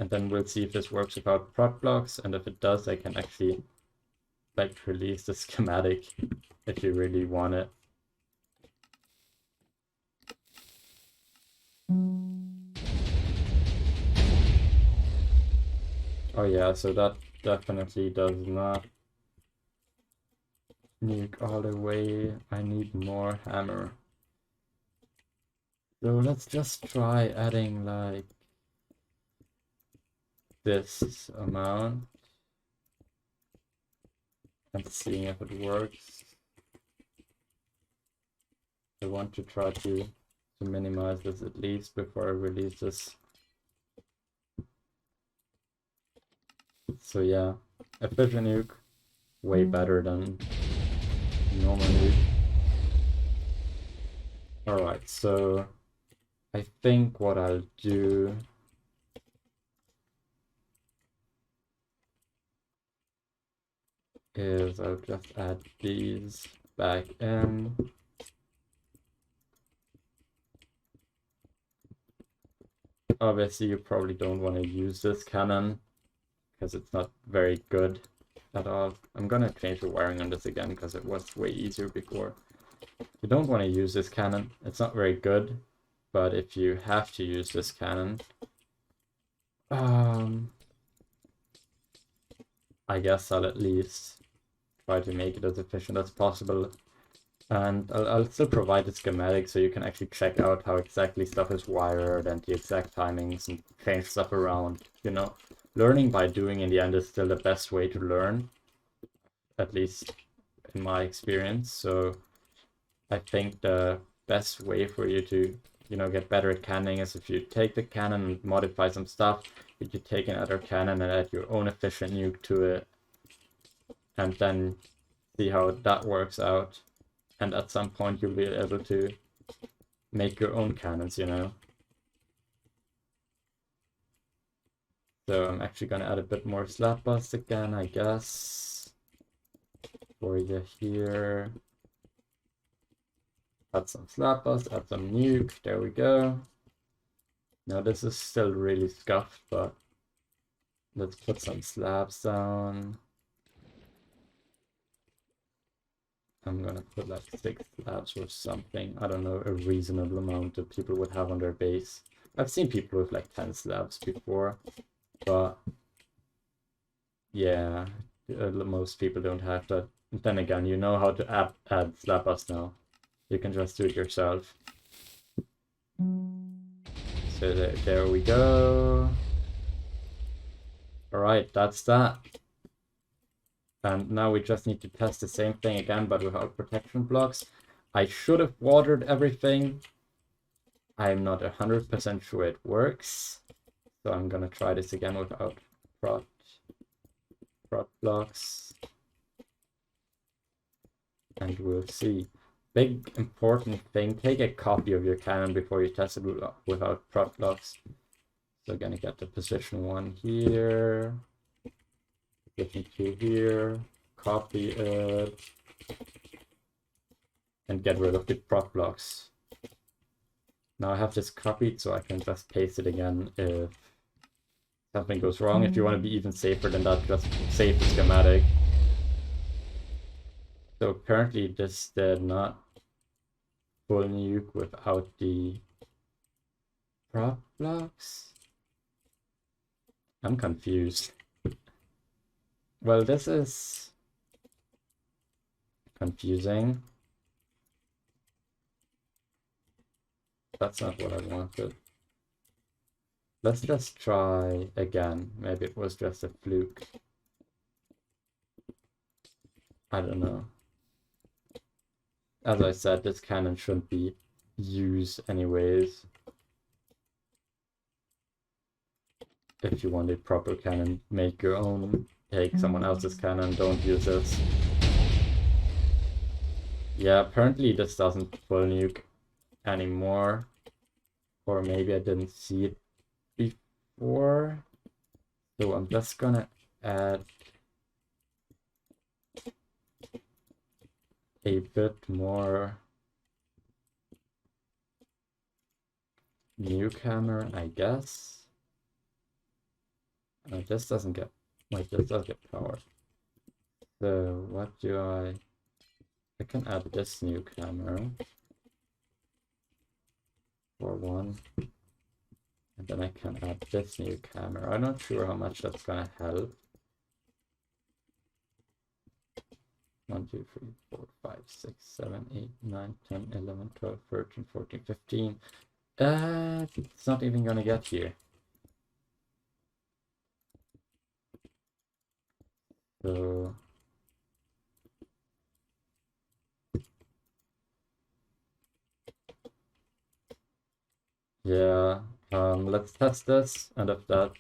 And then we'll see if this works without prot blocks, and if it does, I can actually like release the schematic if you really want it. Oh yeah, so that definitely does not nuke all the way. I need more hammer. So let's just try adding like this amount and seeing if it works. I want to try to minimize this at least before I release this. So yeah, efficient nuke, way better than normal nuke. Alright, so I think what I'll do is I'll just add these back in. Obviously, you probably don't want to use this cannon because it's not very good at all. I'm gonna change the wiring on this again because it was way easier before. You don't want to use this cannon. It's not very good, but if you have to use this cannon, I guess I'll at least try to make it as efficient as possible. And I'll still provide a schematic so you can actually check out how exactly stuff is wired and the exact timings and change stuff around. You know, learning by doing in the end is still the best way to learn, at least in my experience. So I think the best way for you to, you know, get better at cannon is if you take the cannon and modify some stuff, if you take another cannon and add your own efficient nuke to it, and then see how that works out. And at some point you'll be able to make your own cannons, you know. So I'm actually gonna add a bit more slab bust again, I guess. For you here. Add some slab bust, add some nuke, there we go. Now this is still really scuffed, but let's put some slabs down. I'm gonna put like 6 slabs or something. I don't know, a reasonable amount that people would have on their base. I've seen people with like 10 slabs before, but yeah, most people don't have that. And then again, you know how to add slab bus now. You can just do it yourself. So there we go. Alright, that's that. And now we just need to test the same thing again, but without protection blocks. I should have watered everything. I'm not 100% sure it works. So I'm gonna try this again without prot blocks. And we'll see. Big important thing, take a copy of your cannon before you test it without prot blocks. So gonna get the position 1 here. Get to here, copy it, and get rid of the prop blocks. Now I have this copied, so I can just paste it again if something goes wrong. If you want to be even safer than that, just save the schematic. So apparently this did not full nuke without the prop blocks. I'm confused. Well, this is confusing. That's not what I wanted. Let's just try again. Maybe it was just a fluke. I don't know. As I said, this cannon shouldn't be used anyways. If you want a proper cannon, make your own. Take someone else's cannon, don't use this. Yeah, apparently this doesn't full nuke anymore. Or maybe I didn't see it before. So I'm just gonna add a bit more nuke hammer, I guess. This doesn't get, wait, this does get power. So what do I can add this nuke hammer for one. And then I can add this nuke hammer. I'm not sure how much that's gonna help. 1, 2, 3, 4, 5, 6, 7, 8, 9, 10, 11, 12, 13, 14, 15. It's not even gonna get here. So yeah, let's test this, and if that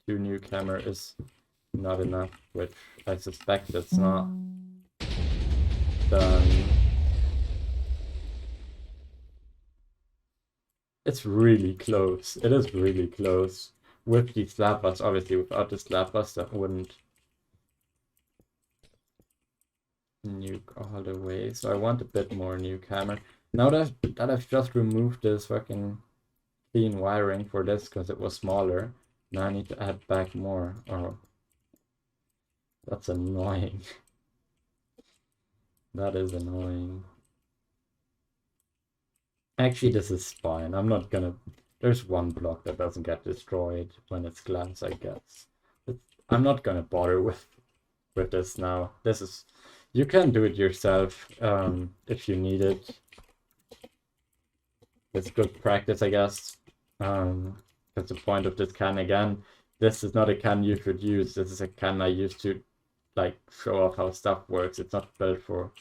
2 nuke hammer is not enough, which I suspect it's not, then it's really close. It is really close. With the slab bus, obviously without the slab bus, that wouldn't nuke all the way. So I want a bit more nuke hammer. Now that I've just removed this fucking clean wiring for this because it was smaller, now I need to add back more. Oh, that's annoying. That is annoying. Actually, this is fine. I'm not gonna... There's one block that doesn't get destroyed when it's glass, I guess. I'm not gonna bother with this now. This is... You can do it yourself if you need it. It's good practice, I guess. That's the point of this can again. This is not a can you should use. This is a can I use to like show off how stuff works. It's not built for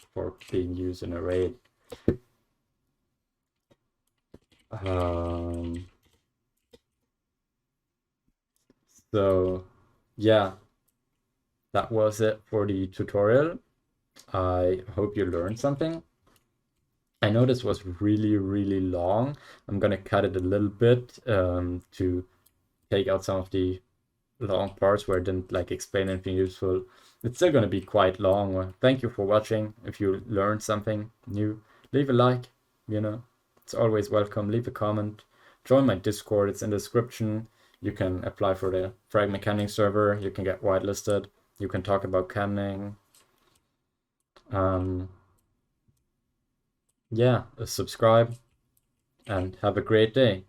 being used in a raid. So yeah, that was it for the tutorial. I hope you learned something. I know this was really, really long. I'm gonna cut it a little bit to take out some of the long parts where I didn't like explain anything useful. It's still gonna be quite long. Thank you for watching. If you learned something new, leave a like, you know, it's always welcome. Leave a comment. Join my Discord, it's in the description. You can apply for the Fragment Canning server. You can get whitelisted. You can talk about canning. Yeah, subscribe and have a great day.